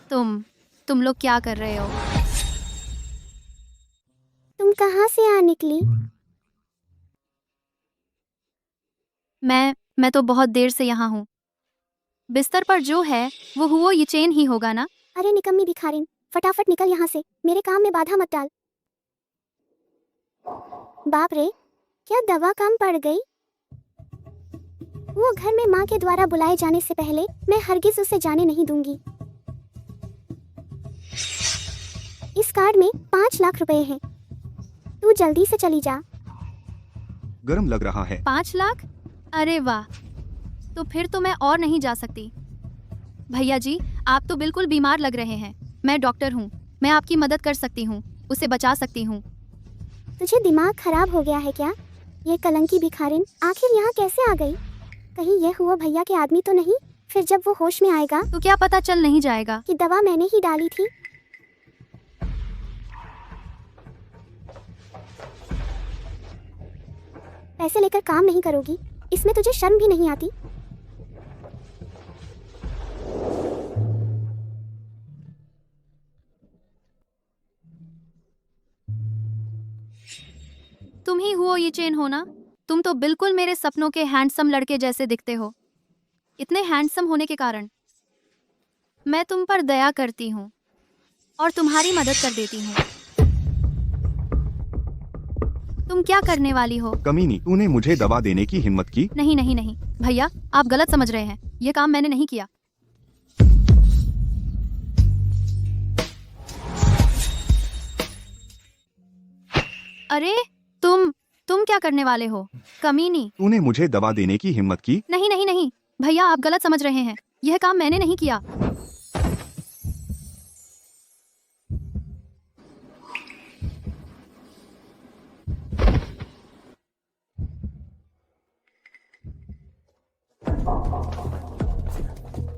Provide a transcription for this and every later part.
तुम लोग क्या कर रहे हो? तुम कहाँ से आ निकली? मैं तो बहुत देर से यहाँ हूँ। बिस्तर पर जो है वो हुओ ये चेन ही होगा ना? अरे निकम्मी भिखारिन, फटाफट निकल यहाँ से, मेरे काम में बाधा मत डाल। बाप रे, क्या दवा काम पड़ गई? वो घर में माँ के द्वारा बुलाए जाने से पहले मैं हरगिज उसे जाने नहीं दूंगी। इस कार्ड में 5 लाख रुपए हैं। तू जल्दी से चली जा। गर्म लग रहा है। 5 लाख? अरे वाह, तो फिर तो मैं और नहीं जा सकती। भैया जी, आप तो बिल्कुल बीमार लग रहे हैं। मैं डॉक्टर हूँ, मैं आपकी मदद कर सकती हूँ, उसे बचा सकती हूँ। तुझे दिमाग खराब हो गया है क्या? ये कलंकी भिखारिन आखिर यहाँ कैसे आ गई? कहीं यह हुआ भैया के आदमी तो नहीं? फिर जब वो होश में आएगा तो क्या पता चल नहीं जाएगा कि दवा मैंने ही डाली थी। पैसे लेकर काम नहीं करोगी, इसमें तुझे शर्म भी नहीं आती? तुम ही हुओ ये चेन हो ना? तुम तो बिल्कुल मेरे सपनों के हैंडसम लड़के जैसे दिखते हो। इतने हैंडसम होने के कारण मैं तुम पर दया करती हूँ और तुम्हारी मदद कर देती हूँ। तुम क्या करने वाली हो? कमीनी, तूने मुझे दवा देने की हिम्मत की? नहीं नहीं नहीं भैया, आप गलत समझ रहे हैं। ये काम मैंने नहीं किया। अरे तुम क्या करने वाले हो? कमीनी। तूने मुझे दवा देने की हिम्मत की? नहीं नहीं नहीं भैया, आप गलत समझ रहे हैं। यह काम मैंने नहीं किया।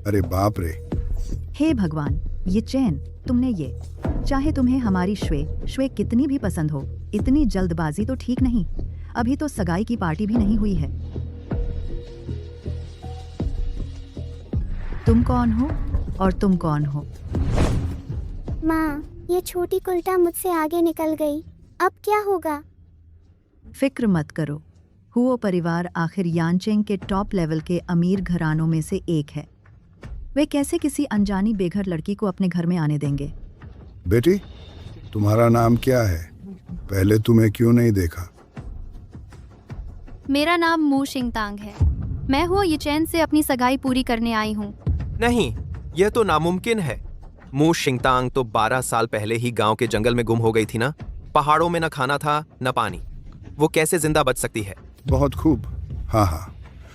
अरे बाप रे, हे भगवान, ये चैन तुमने ये, चाहे तुम्हें हमारी श्वे श्वे कितनी भी पसंद हो, इतनी जल्दबाजी तो ठीक नहीं। अभी तो सगाई की पार्टी भी नहीं हुई है। तुम कौन हो और तुम कौन हो? माँ, ये छोटी कुल्टा मुझसे आगे निकल गई, अब क्या होगा? फिक्र मत करो, हुओ परिवार आखिर यानचेंग के टॉप लेवल के अमीर घरानों में से एक है। वे कैसे किसी अनजानी बेघर लड़की को अपने घर में आने देंगे? बेटी, तुम्हारा नाम क्या है? पहले तुम्हें क्यों नहीं देखा? मेरा नाम मू शिंगतांग है। मैं हुओ ये चैन से अपनी सगाई पूरी करने आई हूँ। नहीं, यह तो नामुमकिन है। मू शिंगतांग तो 12 साल पहले ही गांव के जंगल में गुम हो गई थी ना। पहाड़ों में न खाना था न पानी, वो कैसे जिंदा बच सकती है? बहुत खूब। हाँ,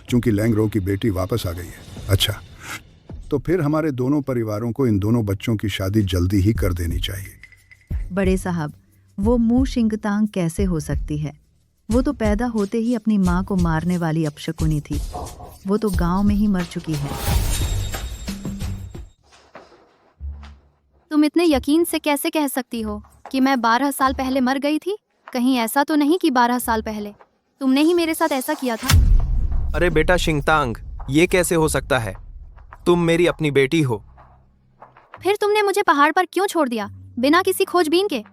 चूंकि लैंगरो की बेटी वापस आ गई है। अच्छा, तो फिर हमारे दोनों परिवारों को इन दोनों बच्चों की शादी जल्दी ही कर देनी चाहिए। बड़े साहब, वो मू शिंगतांग कैसे हो सकती है? वो तो पैदा होते ही अपनी माँ को मारने वाली अपशकुनी थी। वो तो गांव में ही मर चुकी है। तुम इतने यकीन से कैसे कह सकती हो कि मैं 12 साल पहले मर गई थी? कहीं ऐसा तो नहीं कि 12 साल पहले तुमने ही मेरे साथ ऐसा किया था? अरे बेटा शिंगतांग, ये कैसे हो सकता है? तुम मेरी अपनी बेटी हो। फिर तुमने मुझे पहाड़ पर क्यों छोड़ दिया बिना किसी खोजबीन के?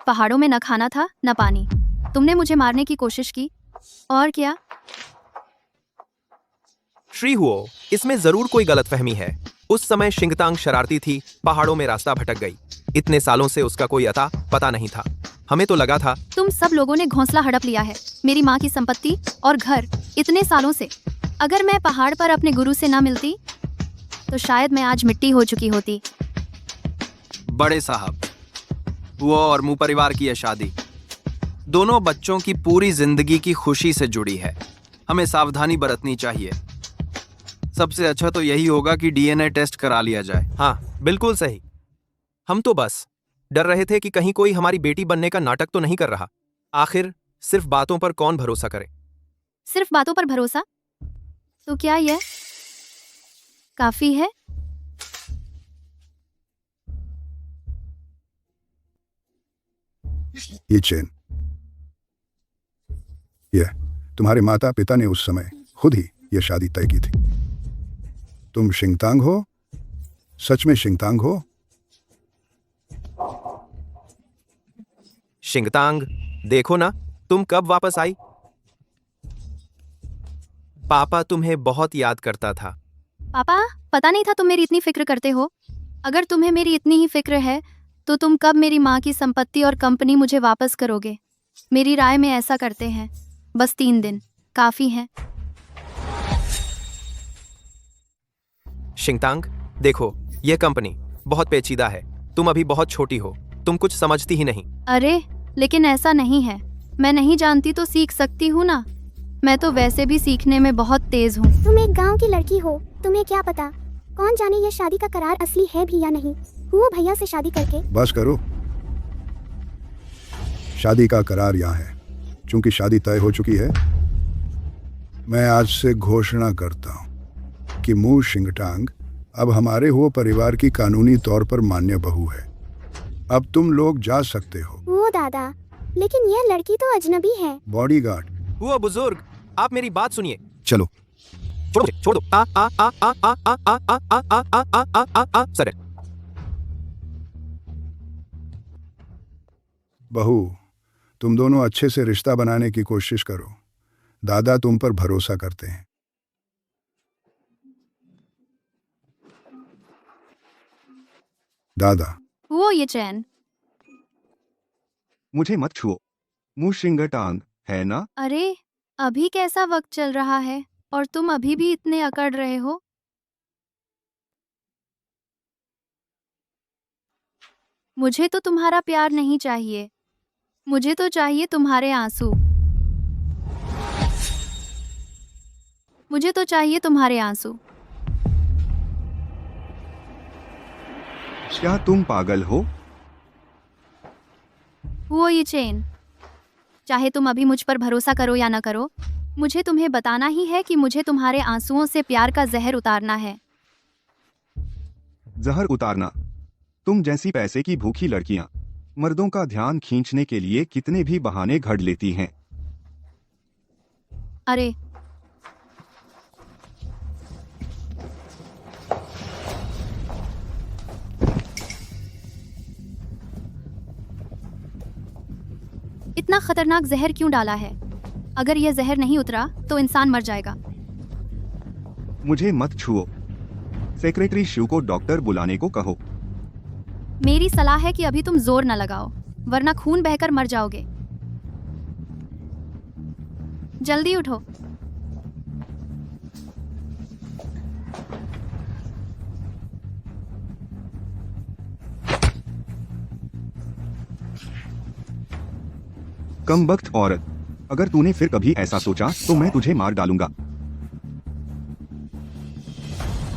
पहाड़ों में न खाना था न पानी। तुमने मुझे मारने की कोशिश की, और क्या? श्री हुओ, इसमें जरूर कोई गलतफहमी है। उस समय शिंगतांग शरारती थी, पहाड़ों में रास्ता भटक गई। इतने सालों से उसका कोई अता पता नहीं था। हमें तो लगा था तुम सब लोगों ने घोंसला हड़प लिया है, मेरी माँ की संपत्ति और घर, इतने सालों से। अगर मैं पहाड़ पर अपने गुरु से ना मिलती तो शायद मैं आज मिट्टी हो चुकी होती। बड़े साहब, वो और मू परिवार की यह शादी दोनों बच्चों की पूरी जिंदगी की खुशी से जुड़ी है। हमें सावधानी बरतनी चाहिए। सबसे अच्छा तो यही होगा कि डीएनए टेस्ट करा लिया जाए। हाँ, बिल्कुल सही। हम तो बस डर रहे थे कि कहीं कोई हमारी बेटी बनने का नाटक तो नहीं कर रहा। आखिर सिर्फ बातों पर कौन भरोसा करे? सिर्फ बातों पर भरोसा? तो क्या यह काफी है? ये चेन, यह तुम्हारे माता पिता ने उस समय खुद ही यह शादी तय की थी। तुम शिंगतांग हो? सच में शिंगतांग हो? शिंगतांग, देखो ना, तुम कब वापस आई? पापा तुम्हें बहुत याद करता था। पापा, पता नहीं था तुम मेरी इतनी फिक्र करते हो। अगर तुम्हें मेरी इतनी ही फिक्र है तो तुम कब मेरी माँ की संपत्ति और कंपनी मुझे वापस करोगे? मेरी राय में ऐसा करते हैं, बस 3 दिन काफ़ी हैं। शिंगतांग, देखो, यह कंपनी बहुत पेचीदा है। तुम अभी बहुत छोटी हो, तुम कुछ समझती ही नहीं। अरे, लेकिन ऐसा नहीं है। मैं नहीं जानती तो सीख सकती हूँ ना। मैं तो वैसे भी सीखने में बहुत तेज हूँ। तुम एक गांव की लड़की हो, तुम्हें क्या पता कौन जाने ये शादी का करार असली है भी या नहीं। हुआ भैया से शादी करके बस करो। शादी का करार यहाँ है। चूंकि शादी तय हो चुकी है, मैं आज से घोषणा करता हूँ कि मू शिंगटांग अब हमारे हुआ परिवार की कानूनी तौर पर मान्य बहू है। अब तुम लोग जा सकते हो। वो दादा, लेकिन यह लड़की तो अजनबी है। बॉडीगार्ड, हुआ बुजुर्ग, आप मेरी बात सुनिए। चलो। छोड़ दो। आ आ आ आ आ आ आ आ आ आ आ आ आ आ सर। बहू, तुम दोनों अच्छे से रिश्ता बनाने की कोशिश करो। दादा तुम पर भरोसा करते हैं। दादा, वो ये चैन। मुझे मत छुओ। मुंह शिंगटांग, है ना? अरे, अभी कैसा वक्त चल रहा है और तुम अभी भी इतने अकड़ रहे हो? मुझे तो तुम्हारा प्यार नहीं चाहिए। मुझे तो चाहिए तुम्हारे आंसू। मुझे तो चाहिए तुम्हारे आंसू। क्या तुम पागल हो? वो ये चेन। चाहे तुम अभी मुझ पर भरोसा करो या न करो, मुझे तुम्हें बताना ही है कि मुझे तुम्हारे आंसुओं से प्यार का जहर उतारना है। जहर उतारना? तुम जैसी पैसे की भूखी लड़कियां मर्दों का ध्यान खींचने के लिए कितने भी बहाने घड़ लेती हैं। अरे, इतना खतरनाक जहर क्यों डाला है? अगर यह जहर नहीं उतरा तो इंसान मर जाएगा। मुझे मत छुओ। सेक्रेटरी शिव को डॉक्टर बुलाने को कहो। मेरी सलाह है कि अभी तुम जोर न लगाओ, वरना खून बहकर मर जाओगे। जल्दी उठो। कमबख्त औरत, अगर तूने फिर कभी ऐसा सोचा तो मैं तुझे मार डालूंगा।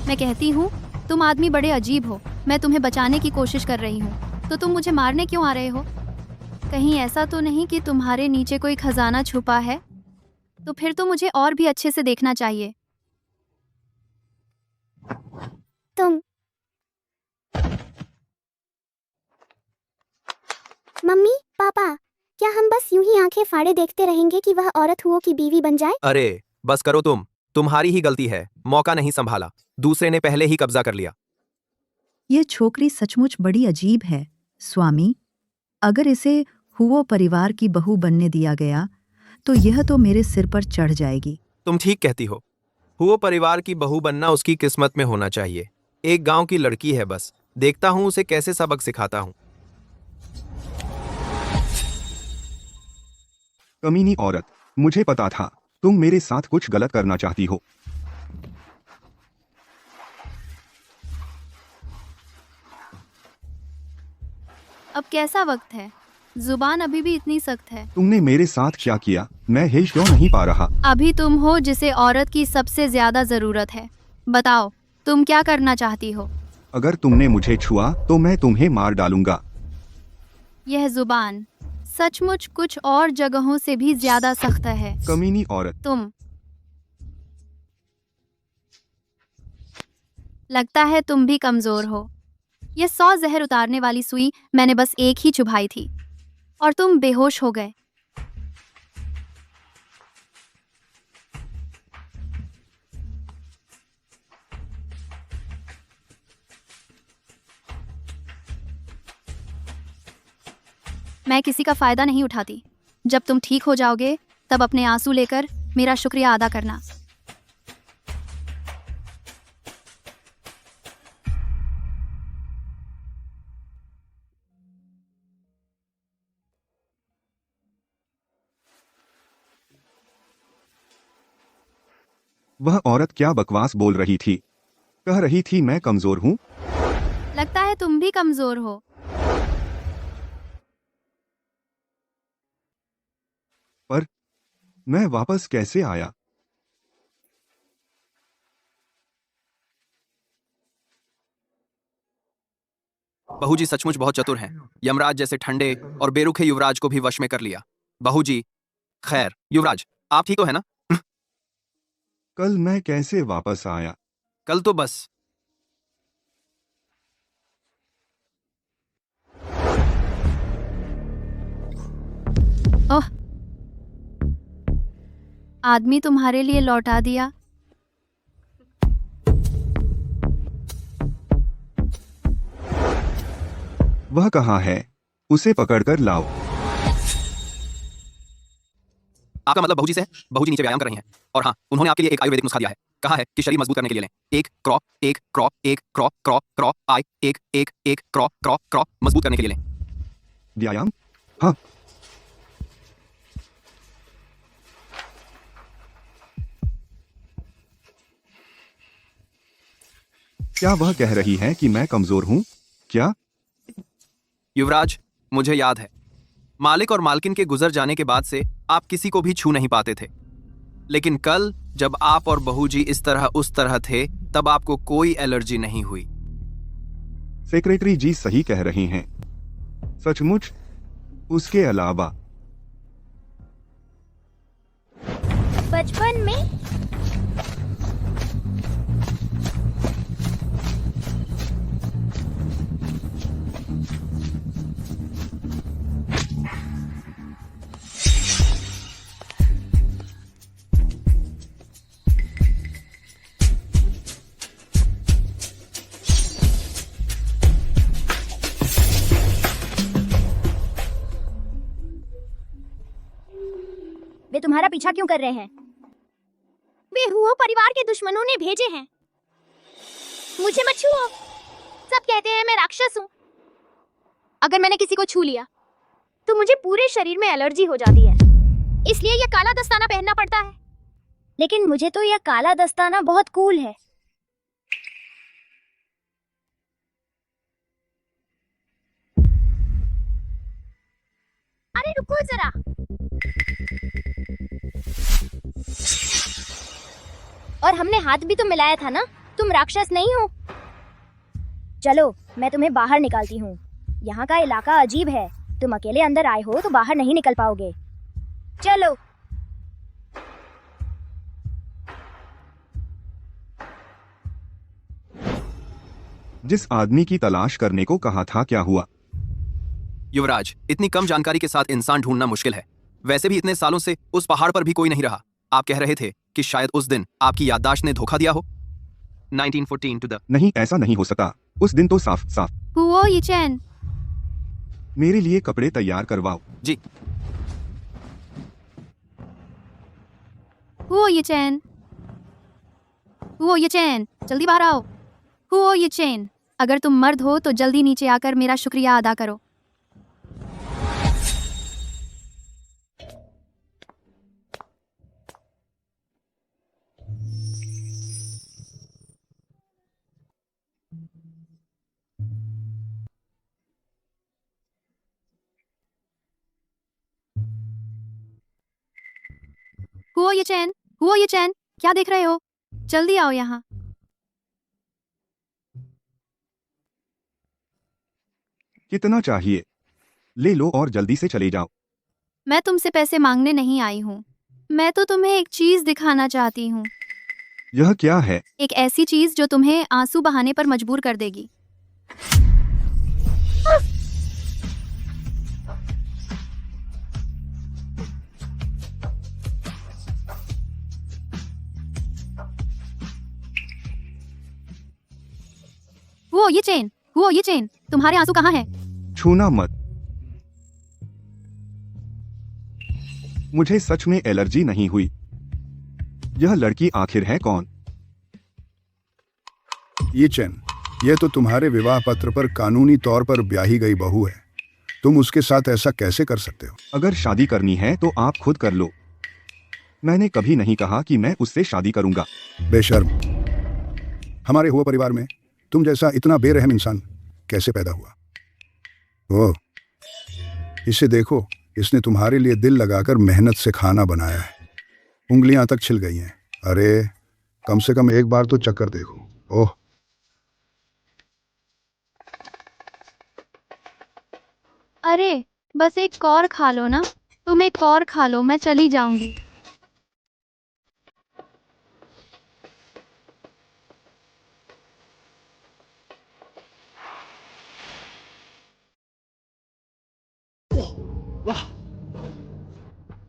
मैं कहती हूँ, तुम आदमी बड़े अजीब हो। मैं तुम्हें बचाने की कोशिश कर रही हूँ, तो तुम मुझे मारने क्यों आ रहे हो? कहीं ऐसा तो नहीं कि तुम्हारे नीचे कोई खजाना छुपा है? तो फिर तो मुझे और भी अच्छे से देखना चाहिए। तुम मम्मी पापा, क्या हम बस यूं ही आंखें फाड़े देखते रहेंगे कि वह औरत हुओं की बीवी बन जाए? अरे बस करो तुम, तुम्हारी ही गलती है। मौका नहीं संभाला, दूसरे ने पहले ही कब्जा कर लिया। ये छोकरी सचमुच बड़ी अजीब है, स्वामी। अगर इसे हुओ परिवार की बहू बनने दिया गया तो यह तो मेरे सिर पर चढ़ जाएगी। तुम ठीक कहती हो। हुओ परिवार की बहू बनना उसकी किस्मत में होना चाहिए। एक गांव की लड़की है बस, देखता हूं उसे कैसे सबक सिखाता हूं। कमीनी औरत, मुझे पता था तुम मेरे साथ कुछ गलत करना चाहती हो। अब कैसा वक्त है? जुबान अभी भी इतनी सख्त है। तुमने मेरे साथ क्या किया, मैं हेज क्यों नहीं पा रहा। अभी तुम हो जिसे औरत की सबसे ज्यादा जरूरत है। बताओ, तुम क्या करना चाहती हो? अगर तुमने मुझे छुआ तो मैं तुम्हें मार डालूंगा। यह जुबान सचमुच कुछ और जगहों से भी ज्यादा सख्त है। कमीनी औरत, तुम लगता है तुम भी कमजोर हो। यह 100 जहर उतारने वाली सुई मैंने बस एक ही चुभाई थी और तुम बेहोश हो गए। मैं किसी का फायदा नहीं उठाती। जब तुम ठीक हो जाओगे तब अपने आंसू लेकर मेरा शुक्रिया अदा करना। वह औरत क्या बकवास बोल रही थी? कह रही थी मैं कमजोर हूँ। लगता है तुम भी कमजोर हो। पर मैं वापस कैसे आया? बहू जी सचमुच बहुत चतुर हैं। यमराज जैसे ठंडे और बेरुखे युवराज को भी वश में कर लिया। बहू जी, खैर युवराज, आप ठीक तो है ना? कल मैं कैसे वापस आया? कल तो बस। ओह, आदमी तुम्हारे लिए लौटा दिया। वह कहाँ है? उसे पकड़कर लाओ। आपका मतलब बहू जी से है? बहू जी नीचे व्यायाम कर रही हैं। और हाँ, उन्होंने आपके लिए एक आयुर्वेदिक नुस्खा दिया है। कहा है कि शरीर मजबूत करने के लिए लें। एक क्रॉ, एक क्रॉ, एक क्रॉ, क्रॉ, क्रॉ, आई, एक, एक, एक, क्रॉ, क्रॉ, क्रॉ, मजबूत करने के लिए लें। व्यायाम? हाँ। क्या वह कह रही है कि मैं कमजोर हूँ? क्या? युवराज, मुझे याद है, मालिक और मालकिन के गुजर जाने के बाद से आप किसी को भी छू नहीं पाते थे। लेकिन कल जब आप और बहू जी इस तरह उस तरह थे, तब आपको कोई एलर्जी नहीं हुई। सेक्रेटरी जी सही कह रही हैं। सचमुच। उसके अलावा बचपन में वे तुम्हारा पीछा क्यों कर रहे हैं? वे हुआ परिवार के दुश्मनों ने भेजे हैं। मुझे मत छुओ। सब कहते हैं मैं राक्षस हूँ। अगर मैंने किसी को छू लिया तो मुझे पूरे शरीर में एलर्जी हो जाती है। इसलिए यह काला दस्ताना पहनना पड़ता है। लेकिन मुझे तो यह काला दस्ताना बहुत कूल है। अरे रुको जरा। और हमने हाथ भी तो मिलाया था ना। तुम राक्षस नहीं हो। चलो, मैं तुम्हें बाहर निकालती हूँ। यहाँ का इलाका अजीब है। तुम अकेले अंदर आए हो तो बाहर नहीं निकल पाओगे। चलो। जिस आदमी की तलाश करने को कहा था क्या हुआ? युवराज, इतनी कम जानकारी के साथ इंसान ढूंढना मुश्किल है। वैसे भी इतने सालों से उस पहाड़ पर भी कोई नहीं रहा। आप कह रहे थे कि शायद उस दिन आपकी याददाश्त ने धोखा दिया हो। 1914 to the नहीं, ऐसा नहीं हो सकता। उस दिन तो साफ साफ। हुओ यीचेन, मेरे लिए कपड़े तैयार करवाओ। जी। हुओ यीचेन, हुओ यीचेन, जल्दी बाहर आओ। हुओ यीचेन, अगर तुम मर्द हो तो जल्दी नीचे आकर मेरा शुक्रिया अदा करो। हुओ यीचेन, हुओ यीचेन, क्या देख रहे हो? जल्दी आओ यहाँ। कितना चाहिए? ले लो और जल्दी से चले जाओ। मैं तुमसे पैसे मांगने नहीं आई हूँ। मैं तो तुम्हें एक चीज दिखाना चाहती हूँ। यह क्या है? एक ऐसी चीज जो तुम्हें आंसू बहाने पर मजबूर कर देगी। हुओ यीचेन, तुम्हारे आंसू कहाँ हैं? छूना मत। मुझे सच में एलर्जी नहीं हुई। यह लड़की आखिर है कौन? ये चैन, यह तो तुम्हारे विवाह पत्र पर कानूनी तौर पर ब्याही गई बहू है। तुम उसके साथ ऐसा कैसे कर सकते हो? अगर शादी करनी है तो आप खुद कर लो। मैंने कभी नहीं कहा कि मैं उससे शादी करूंगा। बेशर्म, हमारे हुआ परिवार में तुम जैसा इतना बेरहम इंसान कैसे पैदा हुआ? ओह, इसे देखो, इसने तुम्हारे लिए दिल लगाकर मेहनत से खाना बनाया है। उंगलियां तक छिल गई हैं। अरे कम से कम एक बार तो चक्कर देखो। ओह, अरे बस एक और खा लो ना। तुम एक और खा लो, मैं चली जाऊंगी।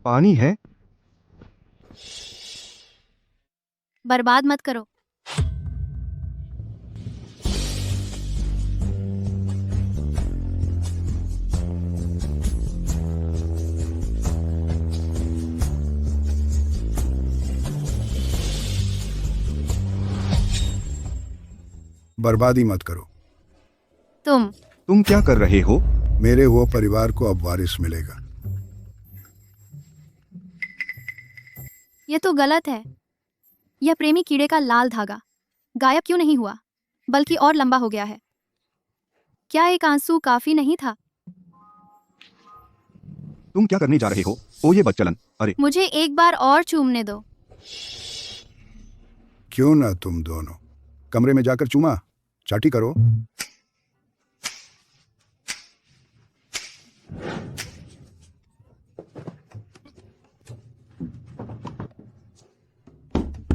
पानी है? बर्बाद मत करो। बर्बादी मत करो। तुम क्या कर रहे हो? मेरे हुआ परिवार को अब वारिस मिलेगा। ये तो गलत है। यह प्रेमी कीड़े का लाल धागा गायब क्यों नहीं हुआ, बल्कि और लंबा हो गया है? क्या एक आंसू काफी नहीं था? तुम क्या करने जा रहे हो? ओ ये बदचलन। अरे मुझे एक बार और चूमने दो। क्यों ना तुम दोनों कमरे में जाकर चूमा चाटी करो।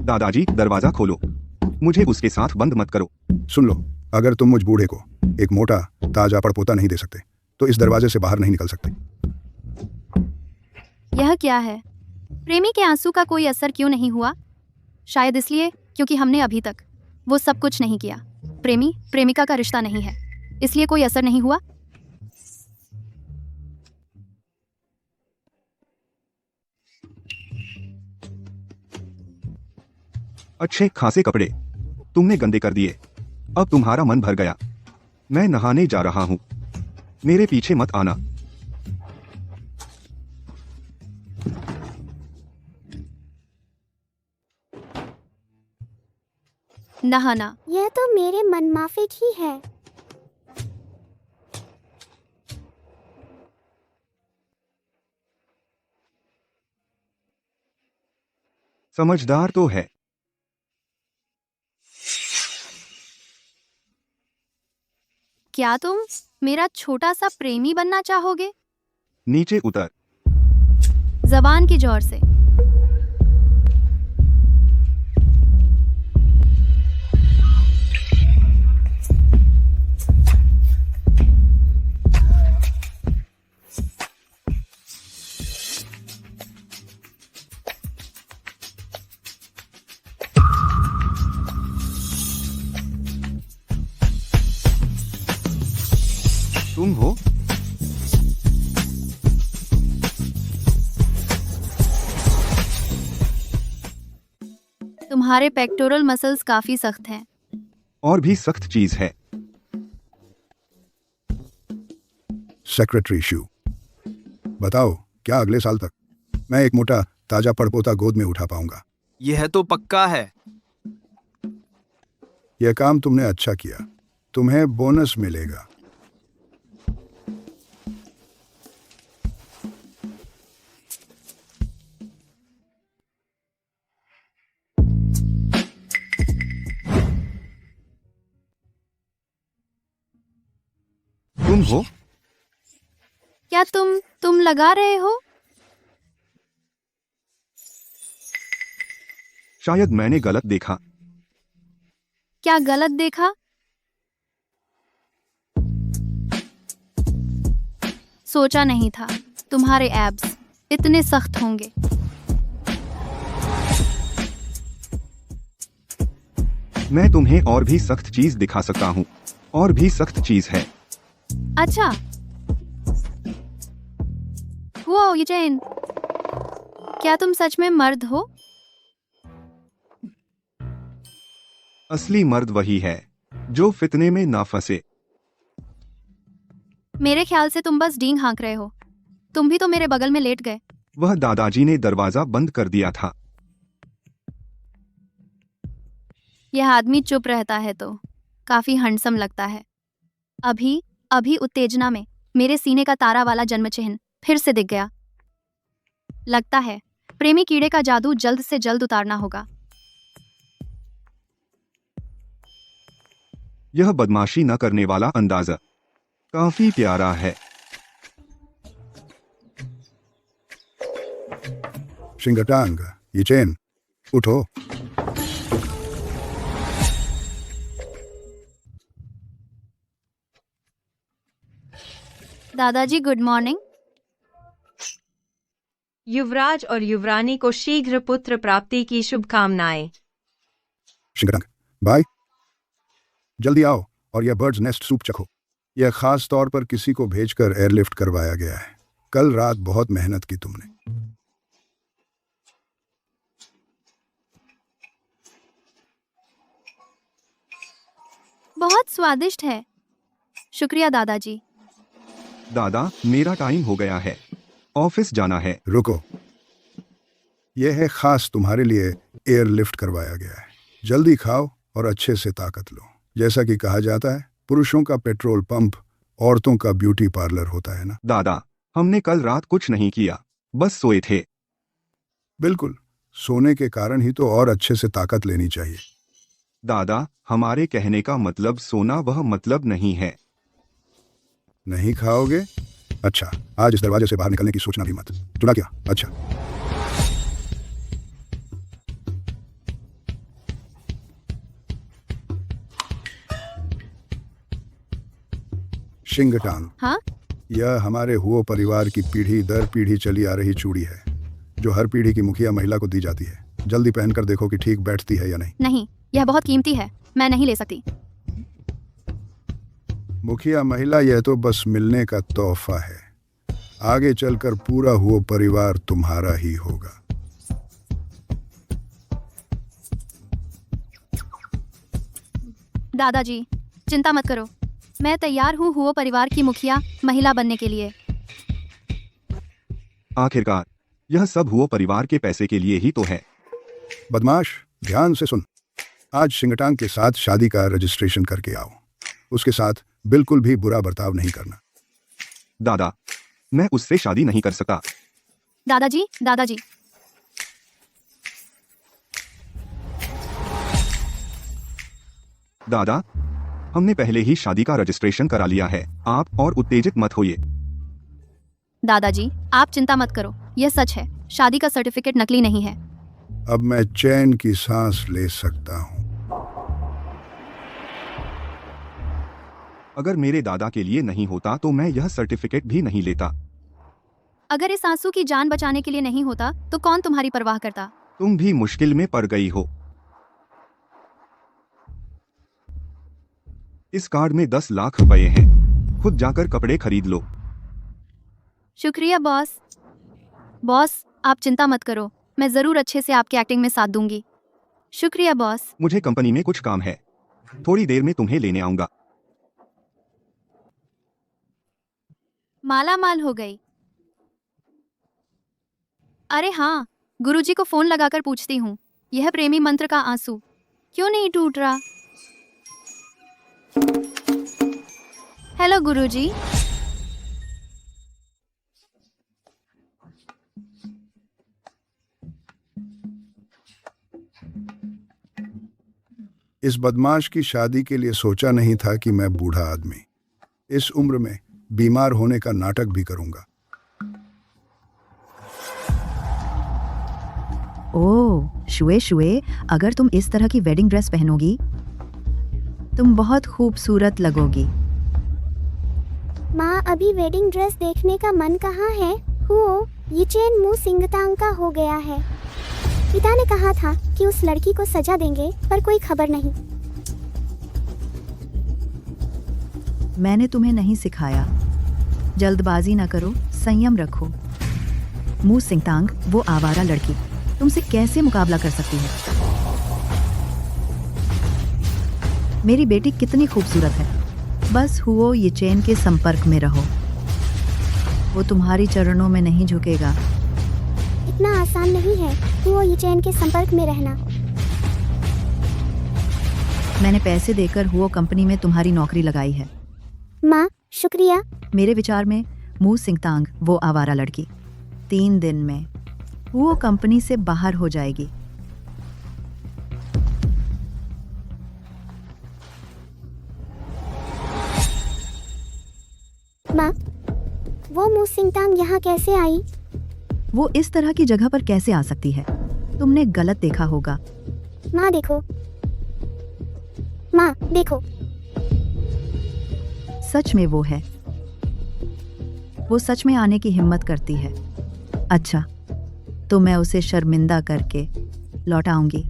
दादाजी दरवाजा खोलो। मुझे उसके साथ बंद मत करो। सुन लो, अगर तुम मुझ बूढ़े को एक मोटा ताजा पड़पोता नहीं दे सकते तो इस दरवाजे से बाहर नहीं निकल सकते। यह क्या है? प्रेमी के आंसू का कोई असर क्यों नहीं हुआ? शायद इसलिए क्योंकि हमने अभी तक वो सब कुछ नहीं किया। प्रेमी प्रेमिका का रिश्ता नहीं है, इसलिए कोई असर नहीं हुआ। अच्छे खासे कपड़े तुमने गंदे कर दिए। अब तुम्हारा मन भर गया। मैं नहाने जा रहा हूं। मेरे पीछे मत आना। नहाना? यह तो मेरे मनमाफिक ही है। समझदार तो है। क्या तुम मेरा छोटा सा प्रेमी बनना चाहोगे? नीचे उतर। जबान की जोर से। तुम हो? तुम्हारे पेक्टोरल मसल्स काफी सख्त हैं। और भी सख्त चीज है। सेक्रेटरी शू, बताओ क्या अगले साल तक मैं एक मोटा ताजा पड़पोता गोद में उठा पाऊंगा? यह तो पक्का है। यह काम तुमने अच्छा किया, तुम्हें बोनस मिलेगा। तुम हो? क्या तुम लगा रहे हो? शायद मैंने गलत देखा। क्या गलत देखा? सोचा नहीं था तुम्हारे एब्स इतने सख्त होंगे। मैं तुम्हें और भी सख्त चीज दिखा सकता हूँ। और भी सख्त चीज है। अच्छा हुआ ये चैन। क्या तुम सच में मर्द हो? असली मर्द वही है जो फितने में ना फंसे। मेरे ख्याल से तुम बस डींग हाँक रहे हो। तुम भी तो मेरे बगल में लेट गए। वह दादाजी ने दरवाजा बंद कर दिया था। यह आदमी चुप रहता है तो काफी हंडसम लगता है। अभी अभी उत्तेजना में मेरे सीने का तारा वाला जन्म चिन्ह फिर से दिख गया। लगता है प्रेमी कीड़े का जादू जल्द से जल्द उतारना होगा। यह बदमाशी न करने वाला अंदाजा काफी प्यारा है। शिंगटांग, ये चैन, उठो। दादाजी गुड मॉर्निंग। युवराज और युवरानी को शीघ्र पुत्र प्राप्ति की शुभकामनाएं। शिंगटांग, बाय। जल्दी आओ और यह बर्ड्स नेस्ट सूप चखो। यह खास तौर पर किसी को भेजकर एयरलिफ्ट करवाया गया है। कल रात बहुत मेहनत की तुमने। बहुत स्वादिष्ट है। शुक्रिया दादाजी। दादा, मेरा टाइम हो गया है, ऑफिस जाना है। रुको, यह है खास तुम्हारे लिए एयरलिफ्ट करवाया गया है। जल्दी खाओ और अच्छे से ताकत लो। जैसा कि कहा जाता है, पुरुषों का पेट्रोल पंप औरतों का ब्यूटी पार्लर होता है ना। दादा, हमने कल रात कुछ नहीं किया, बस सोए थे। बिल्कुल, सोने के कारण ही तो और अच्छे से ताकत लेनी चाहिए। दादा, हमारे कहने का मतलब सोना वह मतलब नहीं है। नहीं खाओगे? अच्छा, आज इस दरवाजे से बाहर निकलने की सोचना भी मत। सुना क्या? अच्छा। शिंगटांग, हाँ? यह हमारे हुओ परिवार की पीढ़ी दर पीढ़ी चली आ रही चूड़ी है, जो हर पीढ़ी की मुखिया महिला को दी जाती है। जल्दी पहनकर देखो कि ठीक बैठती है या नहीं। नहीं, यह बहुत कीमती है, मैं नहीं ले सकती। मुखिया महिला, यह तो बस मिलने का तोहफा है। आगे चलकर पूरा हुओ परिवार तुम्हारा ही होगा। दादाजी, चिंता मत करो, मैं तैयार हूँ हुओ परिवार की मुखिया महिला बनने के लिए। आखिरकार यह सब हुओ परिवार के पैसे के लिए ही तो है। बदमाश, ध्यान से सुन। आज शिंगटांग के साथ शादी का रजिस्ट्रेशन करके आओ। उसके साथ बिल्कुल भी बुरा बर्ताव नहीं करना। दादा, मैं उससे शादी नहीं कर सकता। दादाजी, दादाजी। दादा, हमने पहले ही शादी का रजिस्ट्रेशन करा लिया है, आप और उत्तेजित मत होइए। दादाजी, आप चिंता मत करो, यह सच है, शादी का सर्टिफिकेट नकली नहीं है। अब मैं चैन की सांस ले सकता हूँ। अगर मेरे दादा के लिए नहीं होता तो मैं यह सर्टिफिकेट भी नहीं लेता। अगर इस आंसू की जान बचाने के लिए नहीं होता तो कौन तुम्हारी परवाह करता? तुम भी मुश्किल में पड़ गई हो। इस कार्ड में 10 लाख रुपए हैं, खुद जाकर कपड़े खरीद लो। शुक्रिया बॉस। बॉस, आप चिंता मत करो, मैं जरूर अच्छे से आपकी एक्टिंग में साथ दूंगी। शुक्रिया बॉस। मुझे कंपनी में कुछ काम है, थोड़ी देर में तुम्हें लेने आऊंगा। माला माल हो गई। अरे हाँ, गुरुजी को फोन लगाकर पूछती हूँ, यह प्रेमी मंत्र का आंसू क्यों नहीं टूट रहा? हेलो गुरुजी। इस बदमाश की शादी के लिए सोचा नहीं था कि मैं बूढ़ा आदमी इस उम्र में बीमार होने का नाटक भी करूंगा। ओह शुए शुए, अगर तुम इस तरह की वेडिंग ड्रेस पहनोगी तुम बहुत खूबसूरत लगोगी। माँ, अभी वेडिंग ड्रेस देखने का मन कहाँ है? हुओ, ये चैन मुंह सिंगतांग का हो गया है। पिता ने कहा था कि उस लड़की को सजा देंगे, पर कोई खबर नहीं। मैंने तुम्हें नहीं सिखाया, जल्दबाजी ना करो, संयम रखो। मू सिंगतांग वो आवारा लड़की तुमसे कैसे मुकाबला कर सकती है? मेरी बेटी कितनी खूबसूरत है। बस हुओ यिचेन के संपर्क में रहो, वो तुम्हारी चरणों में नहीं झुकेगा। इतना आसान नहीं है वो यिचेन के संपर्क में रहना। मैंने पैसे देकर हुओ कंपनी में तुम्हारी नौकरी लगाई है। माँ, शुक्रिया। मेरे विचार में मू सिंगतांग वो आवारा लड़की 3 दिन में हुओ कंपनी से बाहर हो जाएगी। माँ, वो मू सिंगतांग यहाँ कैसे आई? वो इस तरह की जगह पर कैसे आ सकती है? तुमने गलत देखा होगा। माँ देखो, माँ देखो। सच में वो है। वो सच में आने की हिम्मत करती है। अच्छा, तो मैं उसे शर्मिंदा करके लौटाऊंगी।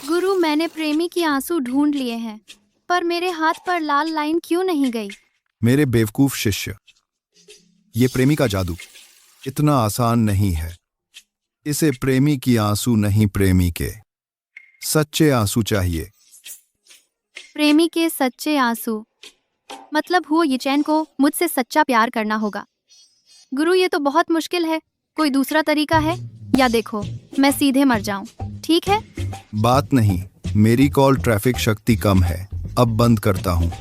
गुरु, मैंने प्रेमी की आंसू ढूंढ लिए हैं, पर मेरे हाथ पर लाल लाइन क्यों नहीं गई? मेरे बेवकूफ शिष्य, ये प्रेमी का जादू इतना आसान नहीं है। इसे प्रेमी की आंसू नहीं, प्रेमी के सच्चे आंसू चाहिए। प्रेमी के सच्चे आंसू मतलब हुओ यिचेन को मुझसे सच्चा प्यार करना होगा। गुरु, ये तो बहुत मुश्किल है। कोई दूसरा तरीका है? या देखो, मैं सीधे मर जाऊं, ठीक है? बात नहीं, मेरी कॉल ट्रैफिक शक्ति कम है। अब बंद करता हूँ।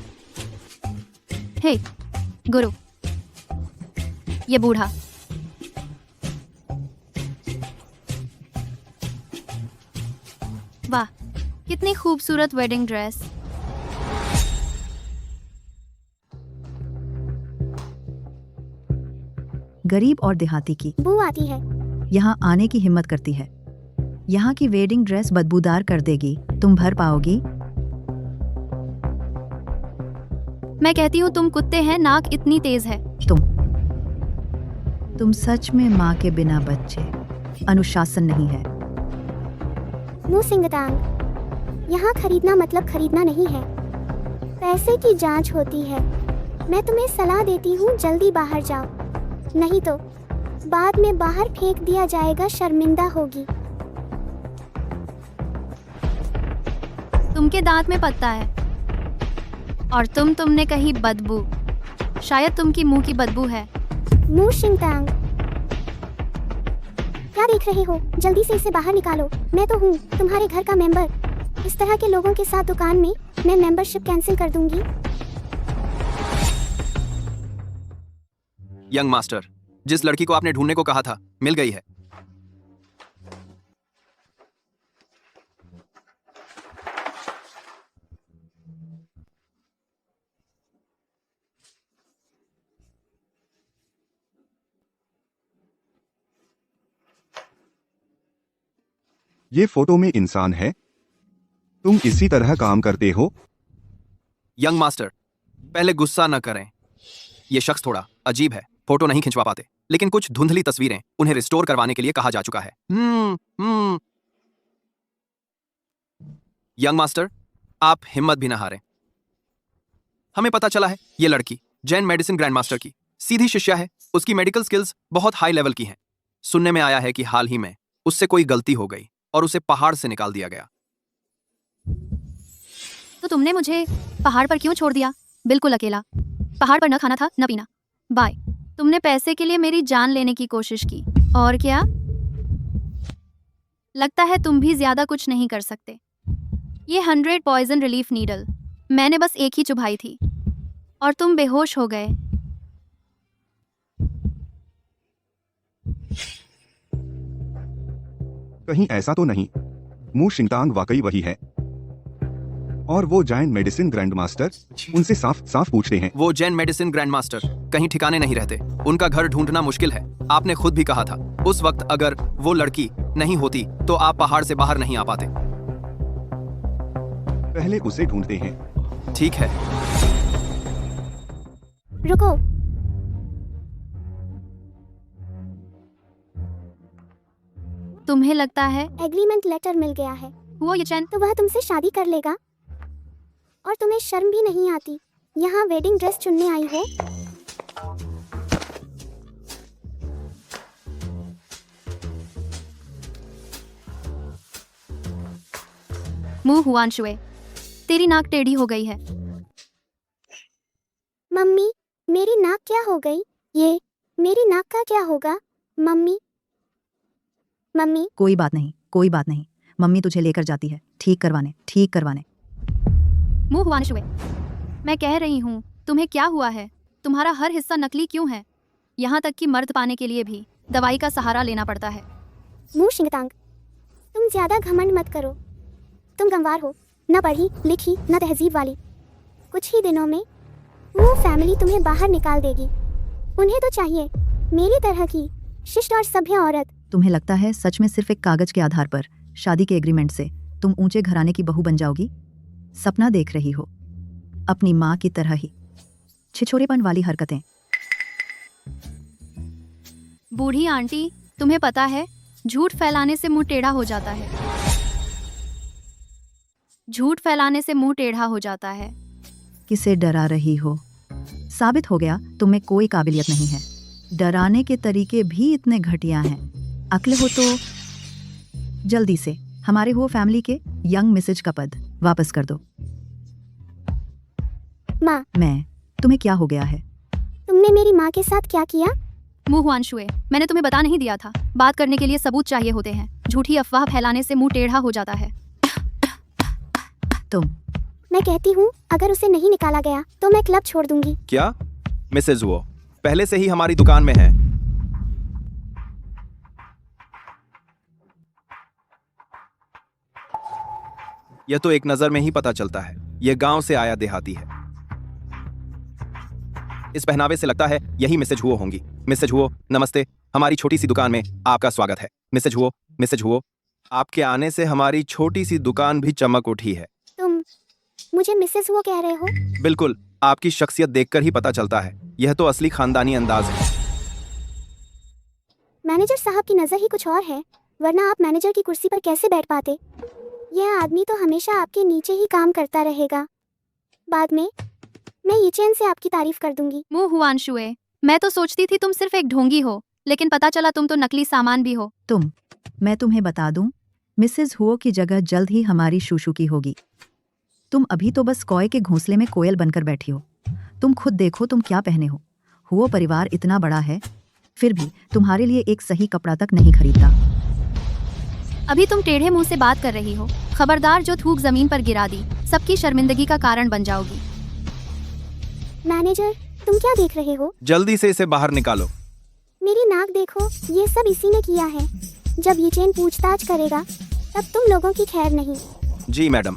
हे गुरु, ये बूढ़ा वाह, कितनी खूबसूरत वेडिंग ड्रेस। गरीब और देहाती की बू आती है। यहाँ आने की हिम्मत करती है। यहाँ की वेडिंग ड्रेस बदबूदार कर देगी। तुम भर पाओगी? मैं कहती हूँ तुम कुत्ते हैं, नाक इतनी तेज है। तुम सच में माँ के बिना बच्चे। अनुशासन नहीं है। मू सिंगतांग, यहाँ खरीदना मतलब खरीदना नहीं है, पैसे की जांच होती है। मैं तुम्हें सलाह देती हूँ, जल्दी बाहर जाओ, नहीं तो बाद में बाहर फेंक दिया जाएगा, शर्मिंदा होगी। तुमके दांत में पत्ता है और तुमने कही बदबू। शायद तुमकी मुंह की बदबू है। मू सिंगतांग, क्या देख रहे हो? जल्दी से इसे बाहर निकालो। मैं तो हूँ तुम्हारे घर का मेंबर। इस तरह के लोगों के साथ दुकान में मैं मेंबरशिप कैंसिल कर दूंगी। यंग मास्टर, जिस लड़की को आपने ढूंढने को कहा था, मिल गई है। ये फोटो में इंसान है? तुम इसी तरह काम करते हो? यंग मास्टर, पहले गुस्सा न करें। ये शख्स थोड़ा अजीब है, फोटो नहीं खिंचवा पाते, लेकिन कुछ धुंधली तस्वीरें उन्हें रिस्टोर करवाने के लिए कहा जा चुका है। यंग मास्टर, आप हिम्मत भी न हारें। हमें पता चला है ये लड़की जैन मेडिसिन ग्रैंड मास्टर की सीधी शिष्या है। उसकी मेडिकल स्किल्स बहुत हाई लेवल की हैं। सुनने में आया है कि हाल ही में उससे कोई गलती हो गई और उसे पहाड़ से निकाल दिया गया। तो तुमने मुझे पहाड़ पर क्यों छोड़ दिया? बिल्कुल अकेला। पहाड़ पर न खाना था, न पीना। बाय। तुमने पैसे के लिए मेरी जान लेने की कोशिश की, और क्या? लगता है तुम भी ज्यादा कुछ नहीं कर सकते। ये 100 पॉइजन रिलीफ नीडल मैंने बस एक ही चुभाई थी और तुम बेहोश हो गए। कहीं ऐसा तो नहीं? मू सिंगतांग वाकई वही है। और वो जैन मेडिसिन ग्रैंड मास्टर, उनसे साफ साफ पूछते हैं। वो जैन मेडिसिन ग्रैंड मास्टर कहीं ठिकाने नहीं रहते। उनका घर ढूंढना मुश्किल है। आपने खुद भी कहा था उस वक्त अगर वो लड़की नहीं होती तो आप पहाड़ से बाहर नहीं आ पाते। पहले उसे ढूंढते हैं। ठीक है। रुको, तुम्हें लगता है एग्रीमेंट लेटर मिल गया है, वो यिचेन तो वह तुमसे शादी कर लेगा और तुम्हें शर्म भी नहीं आती। यहाँ वेडिंग ड्रेस चुनने आई हो? मुंह हुआनशुए, तेरी नाक टेढ़ी हो गई है। मम्मी, मेरी नाक क्या हो गई? ये मेरी नाक का क्या होगा? मम्मी मम्मी कोई बात नहीं, कोई बात नहीं। मम्मी तुझे लेकर जाती है ठीक करवाने, ठीक करवाने। मुंह हुआनशुए, मैं कह रही हूँ, तुम्हें क्या हुआ है? तुम्हारा हर हिस्सा नकली क्यों है? यहाँ तक कि मर्द पाने के लिए भी दवाई का सहारा लेना पड़ता है। मुंह शिंगतांग, तुम ज्यादा घमंड मत करो। तुम गंवार हो, न पढ़ी लिखी न तहजीब वाली। कुछ ही दिनों में वो फैमिली तुम्हें बाहर निकाल देगी। उन्हें तो चाहिए मेरी तरह की शिष्ट और सभ्य औरत। तुम्हें लगता है सच में सिर्फ एक कागज के आधार पर शादी के एग्रीमेंट से तुम ऊंचे घराने की बहू बन जाओगी? सपना देख रही हो अपनी माँ की तरह ही, छिछोरेपन वाली हरकतें। बूढ़ी आंटी, तुम्हें पता है, झूठ फैलाने से मुंह टेढ़ा हो जाता है। झूठ फैलाने से मुंह टेढ़ा हो जाता है। किसे डरा रही हो? साबित हो गया तुम में कोई काबिलियत नहीं है। डराने के तरीके भी इतने घटिया हैं। अक्ल हो तो जल्दी से हमारे हो फैमिली के यंग मिसेज का पद वापस कर दो। माँ, मैं तुम्हें क्या हो गया है? तुमने मेरी माँ के साथ क्या किया? मुंह हुआनशुए, मैंने तुम्हें बता नहीं दिया था, बात करने के लिए सबूत चाहिए होते हैं। झूठी अफवाह फैलाने से मुंह टेढ़ा हो जाता है। तुम मैं कहती हूँ अगर उसे नहीं निकाला गया तो मैं क्लब छोड़ दूंगी। क्या मिसेज वो पहले से ही हमारी दुकान में है? यह तो एक नजर में ही पता चलता है, यह गांव से आया देहाती है। इस पहनावे से लगता है यही मिसेज हुओ होंगी। मिसेज हुओ, नमस्ते, हमारी छोटी सी दुकान में आपका स्वागत है। मिसेज हुओ, आपके आने से हमारी छोटी सी दुकान भी चमक उठी है। तुम मुझे मिसेस वो कह रहे हो? बिल्कुल, आपकी शख्सियत देखकर ही पता चलता है। यह तो असली खानदानी अंदाज है। मैनेजर साहब की नजर ही कुछ और है, वरना आप मैनेजर की कुर्सी पर कैसे बैठ पाते? यह आदमी तो हमेशा आपके नीचे ही काम करता रहेगा। बाद में मैं ये चैन से आपकी तारीफ कर दूंगी। मुंह हुआनशुए, मैं तो सोचती थी तुम सिर्फ एक ढोंगी हो, लेकिन पता चला तुम तो नकली सामान भी हो। मैं तुम्हें बता दूं, मिसेज हुओ की जगह जल्द ही हमारी शूशू की होगी। तुम अभी तो बस कौए के घोंसले में कोयल बनकर बैठी हो। तुम खुद देखो तुम क्या पहने हो। हुओ परिवार इतना बड़ा है, फिर भी तुम्हारे लिए एक सही कपड़ा तक नहीं खरीदता। अभी तुम टेढ़े मुंह से बात कर रही हो। खबरदार, जो थूक जमीन पर गिरा दी, सबकी शर्मिंदगी का कारण बन जाओगी। मैनेजर, तुम क्या देख रहे हो? जल्दी से इसे बाहर निकालो। मेरी नाक देखो, ये सब इसी ने किया है। जब ये चैन पूछताछ करेगा तब तुम लोगों की खैर नहीं। जी मैडम,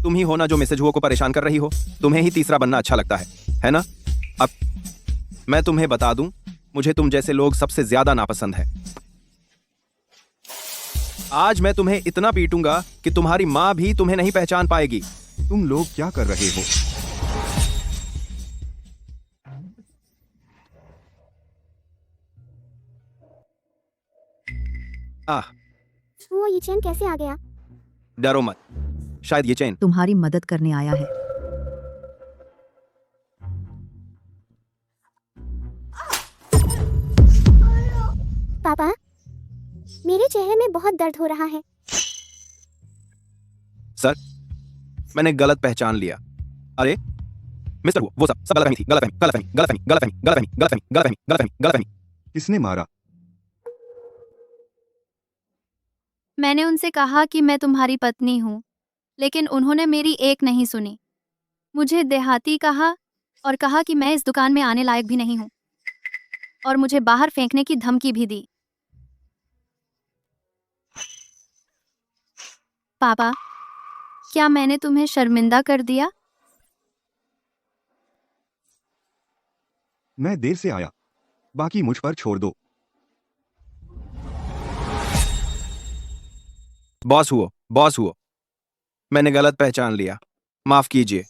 तुम ही हो ना जो मिसेज हुओ को परेशान कर रही हो? तुम्हें ही तीसरा बनना अच्छा लगता है ना? अब मैं तुम्हें बता दूं, मुझे तुम जैसे लोग सबसे ज्यादा नापसंद है। आज मैं तुम्हें इतना पीटूंगा कि तुम्हारी माँ भी तुम्हें नहीं पहचान पाएगी। तुम लोग क्या कर रहे हो? आह, वो ये चैन कैसे आ गया? डरो मत, शायद ये चैन तुम्हारी मदद करने आया है। पापा, मेरे चेहरे में बहुत दर्द हो रहा है। सर, मैंने गलत पहचान लिया। अरे मिस्टर वो सब गलतफहमी थी। गलतफहमी। किसने मारा? मैंने उनसे कहा कि मैं तुम्हारी पत्नी हूँ, लेकिन उन्होंने मेरी एक नहीं सुनी। मुझे देहाती कहा और कहा कि मैं इस दुकान में आने लायक भी नहीं हूँ, और मुझे बाहर फेंकने की धमकी भी दी। पापा, क्या मैंने तुम्हें शर्मिंदा कर दिया? मैं देर से आया, बाकी मुझ पर छोड़ दो। बॉस हुओ, मैंने गलत पहचान लिया, माफ कीजिए।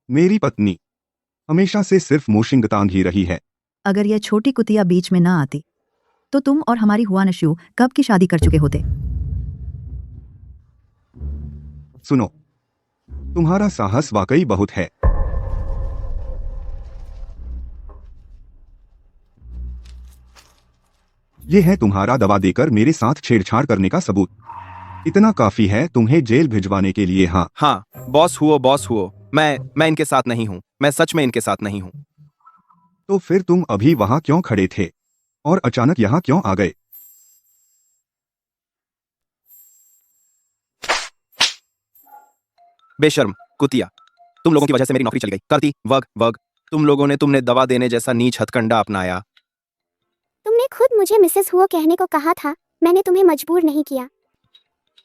मेरी पत्नी हमेशा से सिर्फ मोशिंगतांग ही रही है। अगर यह छोटी कुतिया बीच में ना आती तो तुम और हमारी हुआनशु कब की शादी कर चुके होते। सुनो, तुम्हारा साहस वाकई बहुत है। ये है तुम्हारा दवा देकर मेरे साथ छेड़छाड़ करने का सबूत। इतना काफी है तुम्हें जेल भिजवाने के लिए। हाँ, हाँ, बॉस हुओ। मैं इनके साथ नहीं हूँ। मैं सच में इनके साथ नहीं हूँ। तो फिर तुम अभी वहां क्यों खड़े थे और अचानक यहाँ क्यों आ गए? बेशर्म कुतिया, तुम लोगों की वजह से मेरी नौकरी चली गई। करती वग तुमने दवा देने जैसा नीच हथकंडा अपनाया। तुमने खुद मुझे मिसेस हुओ कहने को कहा था, मैंने तुम्हें मजबूर नहीं किया।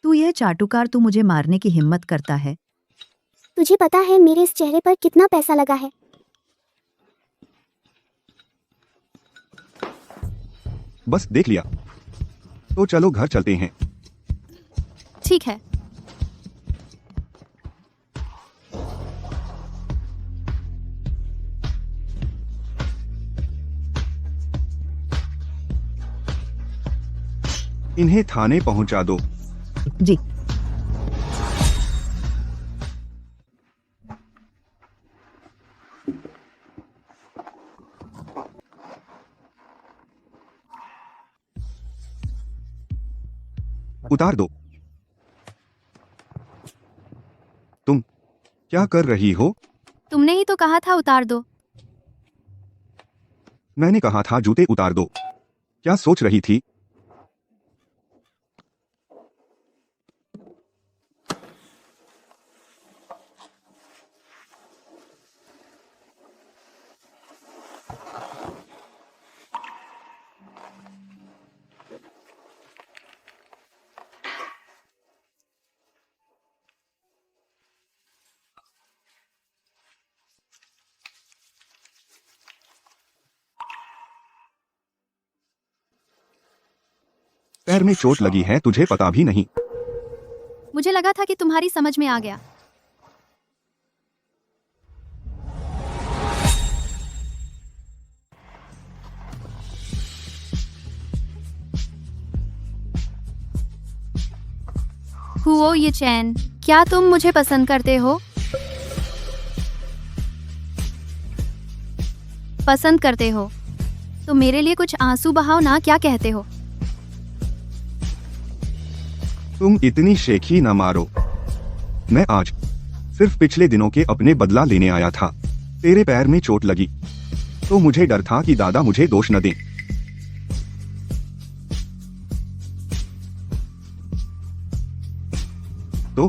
तू यह चाटुकार, तू मुझे मारने की हिम्मत करता है? तुझे पता है मेरे इस चेहरे पर कितना पैसा लगा है? बस देख लिया, तो चलो घर चलते हैं। ठीक है। इन्हें थाने पहुंचा दो। जी। उतार दो। तुम क्या कर रही हो? तुमने ही तो कहा था उतार दो। मैंने कहा था जूते उतार दो। क्या सोच रही थी? पैर में चोट लगी है, तुझे पता भी नहीं। मुझे लगा था कि तुम्हारी समझ में आ गया। हुओ ये चैन, क्या तुम मुझे पसंद करते हो? पसंद करते हो तो मेरे लिए कुछ आंसू बहाओ ना। क्या कहते हो? तुम इतनी शेखी न मारो। मैं आज सिर्फ पिछले दिनों के अपने बदला लेने आया था। तेरे पैर में चोट लगी तो मुझे डर था कि दादा मुझे दोष न दें। तो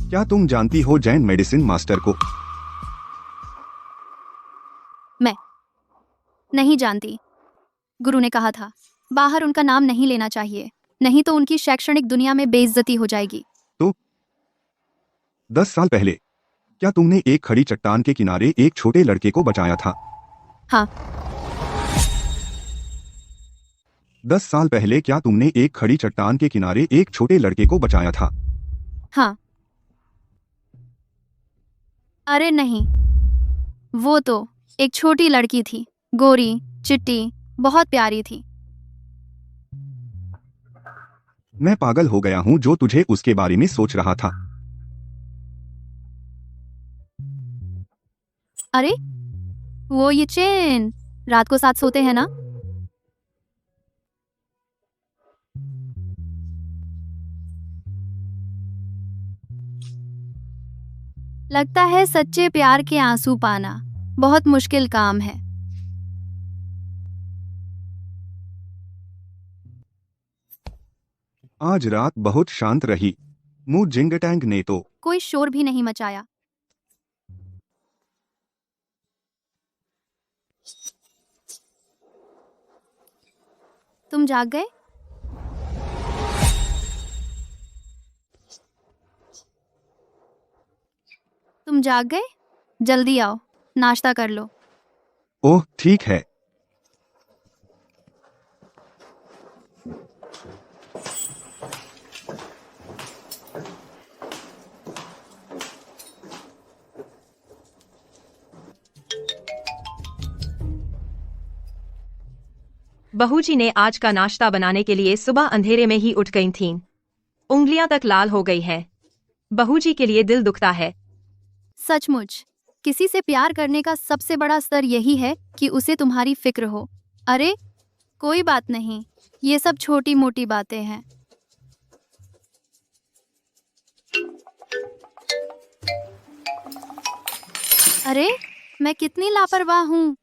क्या तुम जानती हो जैन मेडिसिन मास्टर को? मैं नहीं जानती। गुरु ने कहा था बाहर उनका नाम नहीं लेना चाहिए, नहीं तो उनकी शैक्षणिक दुनिया में बेइज्जती हो जाएगी। तो 10 साल पहले क्या तुमने एक खड़ी चट्टान के किनारे एक छोटे लड़के को बचाया था? हाँ। 10 साल पहले क्या तुमने एक खड़ी चट्टान के किनारे एक छोटे लड़के को बचाया था? हाँ। अरे नहीं, वो तो एक छोटी लड़की थी, गोरी चिट्टी, बहुत प्यारी थी। मैं पागल हो गया हूँ जो तुझे उसके बारे में सोच रहा था। अरे वो ये चेन, रात को साथ सोते हैं ना? लगता है सच्चे प्यार के आंसू पाना बहुत मुश्किल काम है। आज रात बहुत शांत रही। मू जिंगटैंग ने तो कोई शोर भी नहीं मचाया। तुम जाग गए? तुम जाग गए? जल्दी आओ, नाश्ता कर लो। ओह ठीक है। बहूजी ने आज का नाश्ता बनाने के लिए सुबह अंधेरे में ही उठ गई थीं। उंगलियां तक लाल हो गई हैं। बहूजी के लिए दिल दुखता है। सचमुच किसी से प्यार करने का सबसे बड़ा स्तर यही है कि उसे तुम्हारी फिक्र हो। अरे कोई बात नहीं, ये सब छोटी मोटी बातें हैं। अरे मैं कितनी लापरवाह हूँ।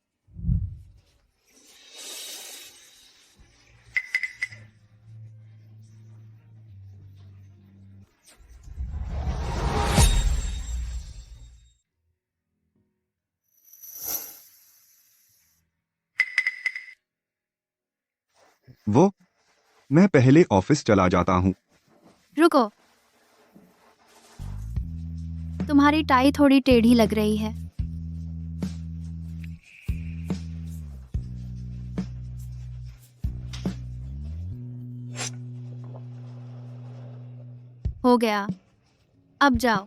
वो, मैं पहले ऑफिस चला जाता हूँ। रुको, तुम्हारी टाई थोड़ी टेढ़ी लग रही है। हो गया, अब जाओ।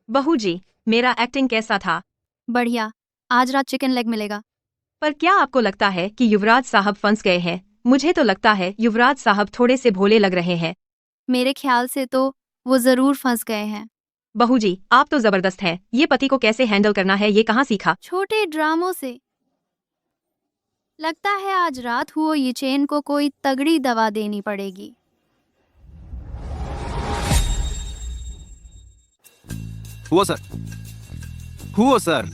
बहू जी, मेरा एक्टिंग कैसा था? बढ़िया, आज रात चिकन लेग मिलेगा। पर क्या आपको लगता है कि युवराज साहब फंस गए हैं? मुझे तो लगता है युवराज साहब थोड़े से भोले लग रहे हैं। मेरे ख्याल से तो वो जरूर फंस गए हैं। बहू जी, आप तो जबरदस्त हैं। ये पति को कैसे हैंडल करना है ये कहाँ सीखा? छोटे ड्रामों से। लगता है आज रात हुओ ये चेन को कोई तगड़ी दवा देनी पड़ेगी। हुआ सर, हुआ सर।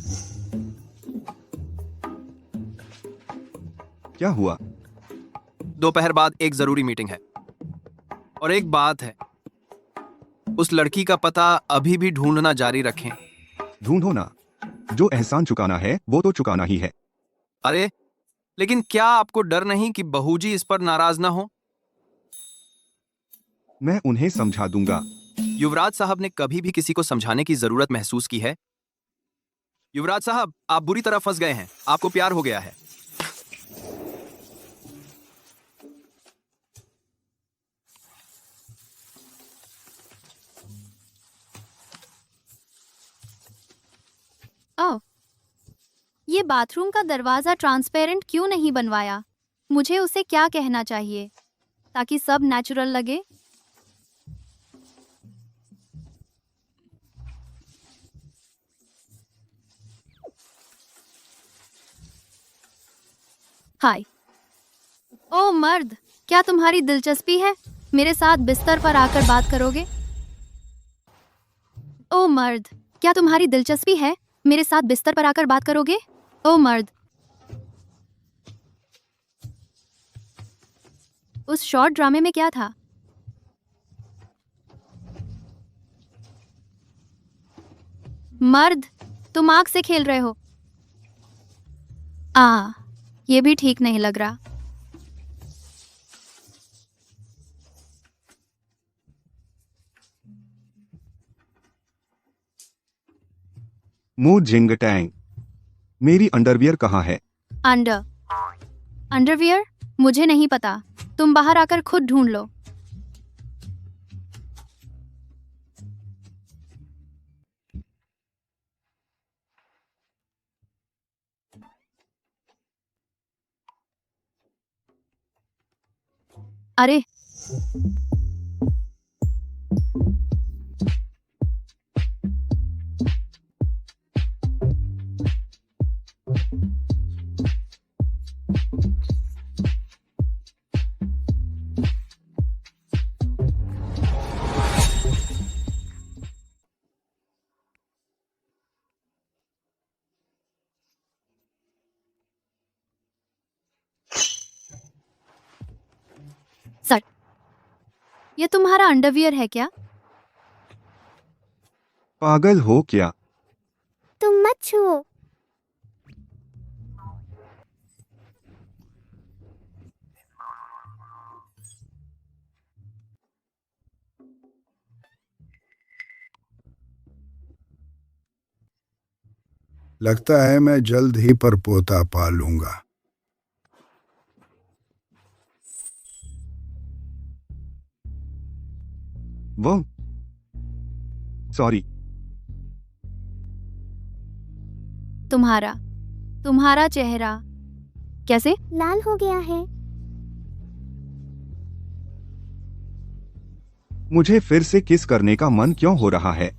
क्या हुआ? दोपहर बाद एक जरूरी मीटिंग है। और एक बात है, उस लड़की का पता अभी भी ढूंढना जारी रखें। ढूंढो ना, जो एहसान चुकाना है वो तो चुकाना ही है। अरे लेकिन क्या आपको डर नहीं कि बहू जी इस पर नाराज ना हो? मैं उन्हें समझा दूंगा। युवराज साहब ने कभी भी किसी को समझाने की जरूरत महसूस की है? युवराज साहब, आप बुरी तरह फंस गए हैं। आपको प्यार हो गया है। ओह, ये बाथरूम का दरवाजा ट्रांसपेरेंट क्यों नहीं बनवाया? मुझे उसे क्या कहना चाहिए ताकि सब नेचुरल लगे? हाय। ओ मर्द, क्या तुम्हारी दिलचस्पी है? मेरे साथ बिस्तर पर आकर बात करोगे? ओ मर्द, क्या तुम्हारी दिलचस्पी है? मेरे साथ बिस्तर पर आकर बात करोगे? ओ मर्द। उस शॉर्ट ड्रामे में क्या था? मर्द, तुम आग से खेल रहे हो। ये भी ठीक नहीं लग रहा। मू जिंगटैंग, मेरी अंडरवियर कहाँ है? अंडरवियर? मुझे नहीं पता, तुम बाहर आकर खुद ढूंढ लो। अरे सर, ये तुम्हारा अंडरवियर है क्या? पागल हो क्या? तुम मत छुओ। लगता है मैं जल्द ही परपोता पालूंगा। वो, सॉरी। तुम्हारा चेहरा कैसे? लाल हो गया है। मुझे फिर से किस करने का मन क्यों हो रहा है?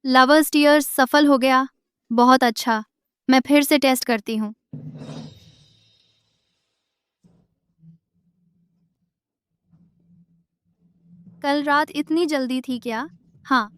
लवर्स टीयर्स सफल हो गया। बहुत अच्छा। मैं फिर से टेस्ट करती हूँ। कल रात इतनी जल्दी थी क्या? हाँ।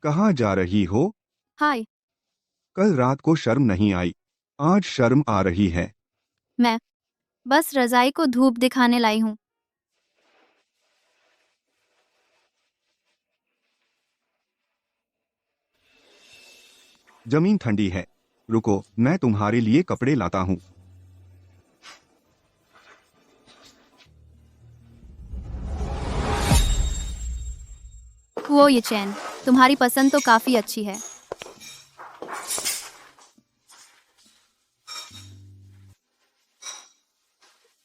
कहाँ जा रही हो? हाय। कल रात को शर्म नहीं आई, आज शर्म आ रही है। मैं बस रजाई को धूप दिखाने लाई हूँ। जमीन ठंडी है, रुको मैं तुम्हारे लिए कपड़े लाता हूँ। वो ये चैन, तुम्हारी पसंद तो काफी अच्छी है।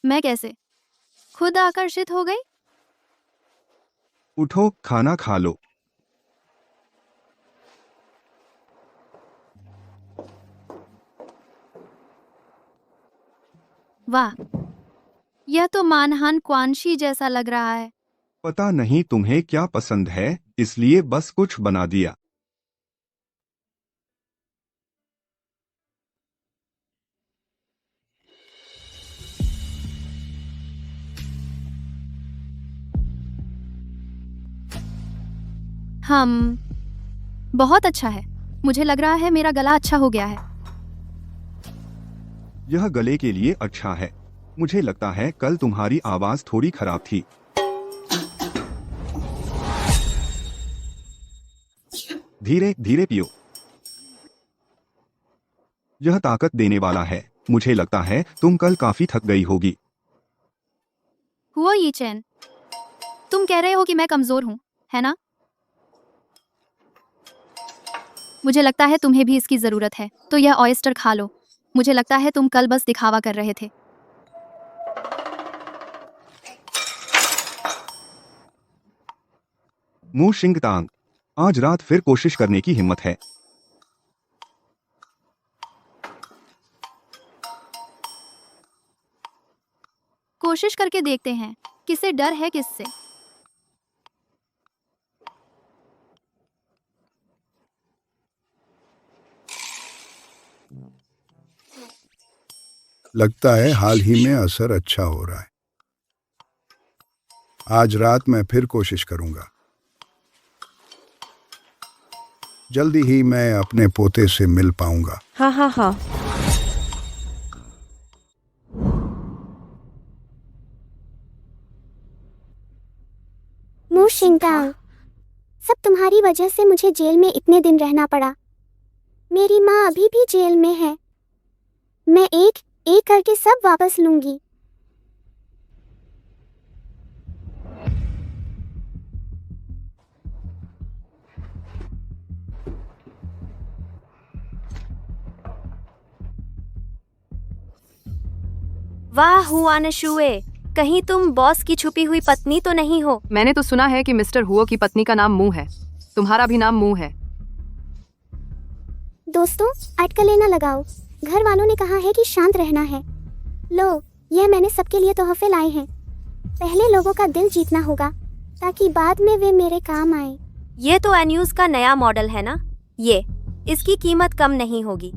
मैं कैसे खुद आकर्षित हो गई? उठो खाना खा लो। वाह, यह तो मानहान क्वांशी जैसा लग रहा है। पता नहीं तुम्हें क्या पसंद है, इसलिए बस कुछ बना दिया। बहुत अच्छा है। मुझे लग रहा है मेरा गला अच्छा हो गया है। यह गले के लिए अच्छा है। मुझे लगता है कल तुम्हारी आवाज थोड़ी खराब थी। धीरे धीरे पियो, यह ताकत देने वाला है। मुझे लगता है तुम कल काफी थक गई होगी। हुआ ये चैन, तुम कह रहे हो कि मैं कमजोर हूँ, है ना? मुझे लगता है तुम्हें भी इसकी जरूरत है, तो यह ऑयस्टर खा लो। मुझे लगता है तुम कल बस दिखावा कर रहे थे। मू शिंगतांग, आज रात फिर कोशिश करने की हिम्मत है। कोशिश करके देखते हैं, किसे डर है किससे। लगता है हाल ही में असर अच्छा हो रहा है। आज रात मैं फिर कोशिश करूंगा। जल्दी ही मैं अपने पोते से मिल पाऊंगा। हाँ हाँ हाँ। मू शिंगतांग, सब तुम्हारी वजह से मुझे जेल में इतने दिन रहना पड़ा। मेरी माँ अभी भी जेल में है। मैं एक एक करके सब वापस लूंगी। वाह हुआनशुए, कहीं तुम बॉस की छुपी हुई पत्नी तो नहीं हो? मैंने तो सुना है कि मिस्टर हुओ की पत्नी का नाम मू है। तुम्हारा भी नाम मू है। दोस्तों, अटकलें न लगाओ। घर वालों ने कहा है कि शांत रहना है। लो, यह मैंने सबके लिए तोहफे लाए हैं। पहले लोगों का दिल जीतना होगा, ताकि बाद में वे मेरे काम आए। ये तो एन्यूज का नया मॉडल है ना? ये इसकी कीमत कम नहीं होगी।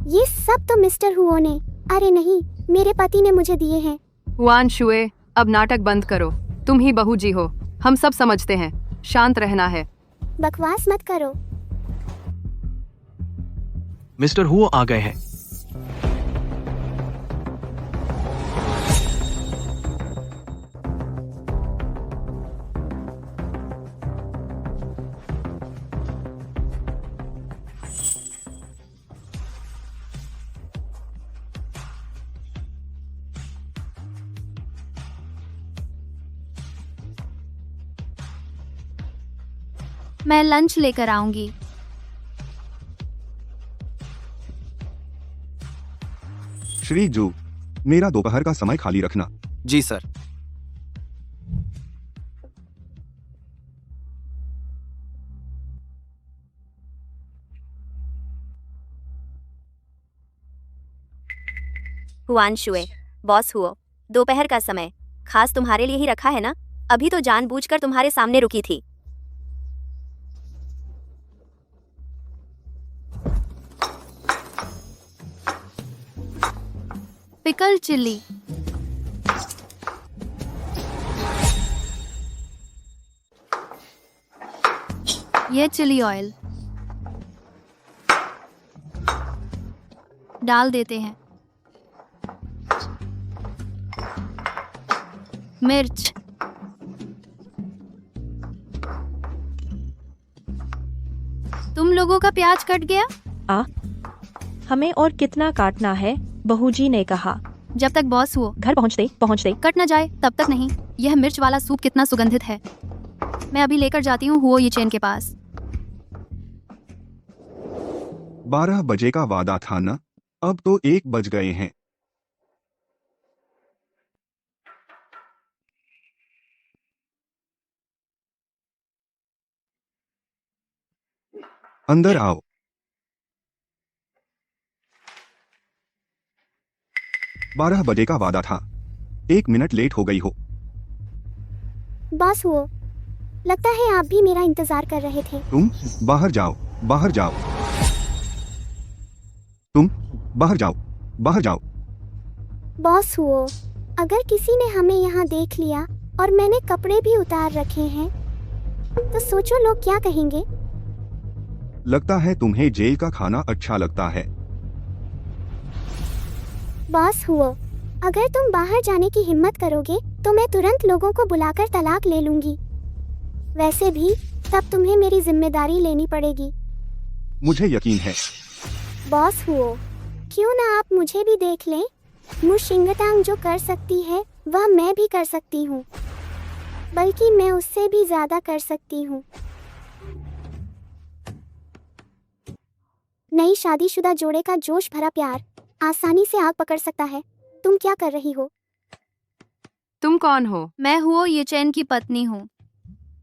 ये सब तो मिस्टर हुओ ने, अरे नहीं, मेरे पति ने मुझे दिए हैं। हुआन शुए, अब नाटक बंद करो। तुम ही बहू जी हो, हम सब समझते हैं। शांत रहना है। बकवास मत करो। मिस्टर हुओ आ गए हैं। मैं लंच लेकर आऊंगी। श्री जू, मेरा दोपहर का समय खाली रखना। जी सर। हुआनशुए, बॉस हुओ, दोपहर का समय खास तुम्हारे लिए ही रखा है ना? अभी तो जानबूझकर तुम्हारे सामने रुकी थी। Pickle chilli. ये चिली ऑयल डाल देते हैं। मिर्च, तुम लोगों का प्याज कट गया? हमें और कितना काटना है? बहूजी ने कहा। जब तक बॉस हुओ घर पहुँचते कट न जाए तब तक नहीं। यह मिर्च वाला सूप कितना सुगंधित है। मैं अभी लेकर जाती हूँ हुओ ये चेन के पास। 12 बजे का वादा था ना? अब तो 1 बज गए हैं। अंदर आओ। 12 बजे का वादा था। 1 मिनट लेट हो गई हो। बॉस हुओ, लगता है आप भी मेरा इंतजार कर रहे थे। तुम बाहर जाओ, बाहर जाओ। तुम बाहर जाओ, बाहर जाओ। बॉस हुओ, अगर किसी ने हमें यहाँ देख लिया और मैंने कपड़े भी उतार रखे हैं तो सोचो लोग क्या कहेंगे। लगता है तुम्हें जेल का खाना अच्छा लगता है। बॉस हुओ, अगर तुम बाहर जाने की हिम्मत करोगे तो मैं तुरंत लोगों को बुलाकर तलाक ले लूंगी। वैसे भी तब तुम्हें मेरी जिम्मेदारी लेनी पड़ेगी। मुझे यकीन है। बॉस हुओ, क्यों ना आप मुझे भी देख लें। मु शिंगटांग जो कर सकती है वह मैं भी कर सकती हूँ, बल्कि मैं उससे भी ज्यादा कर सकती हूँ। नई शादीशुदा जोड़े का जोश भरा प्यार आसानी से आग पकड़ सकता है। तुम क्या कर रही हो? तुम कौन हो? मैं हुओ ये चैन की पत्नी हूँ।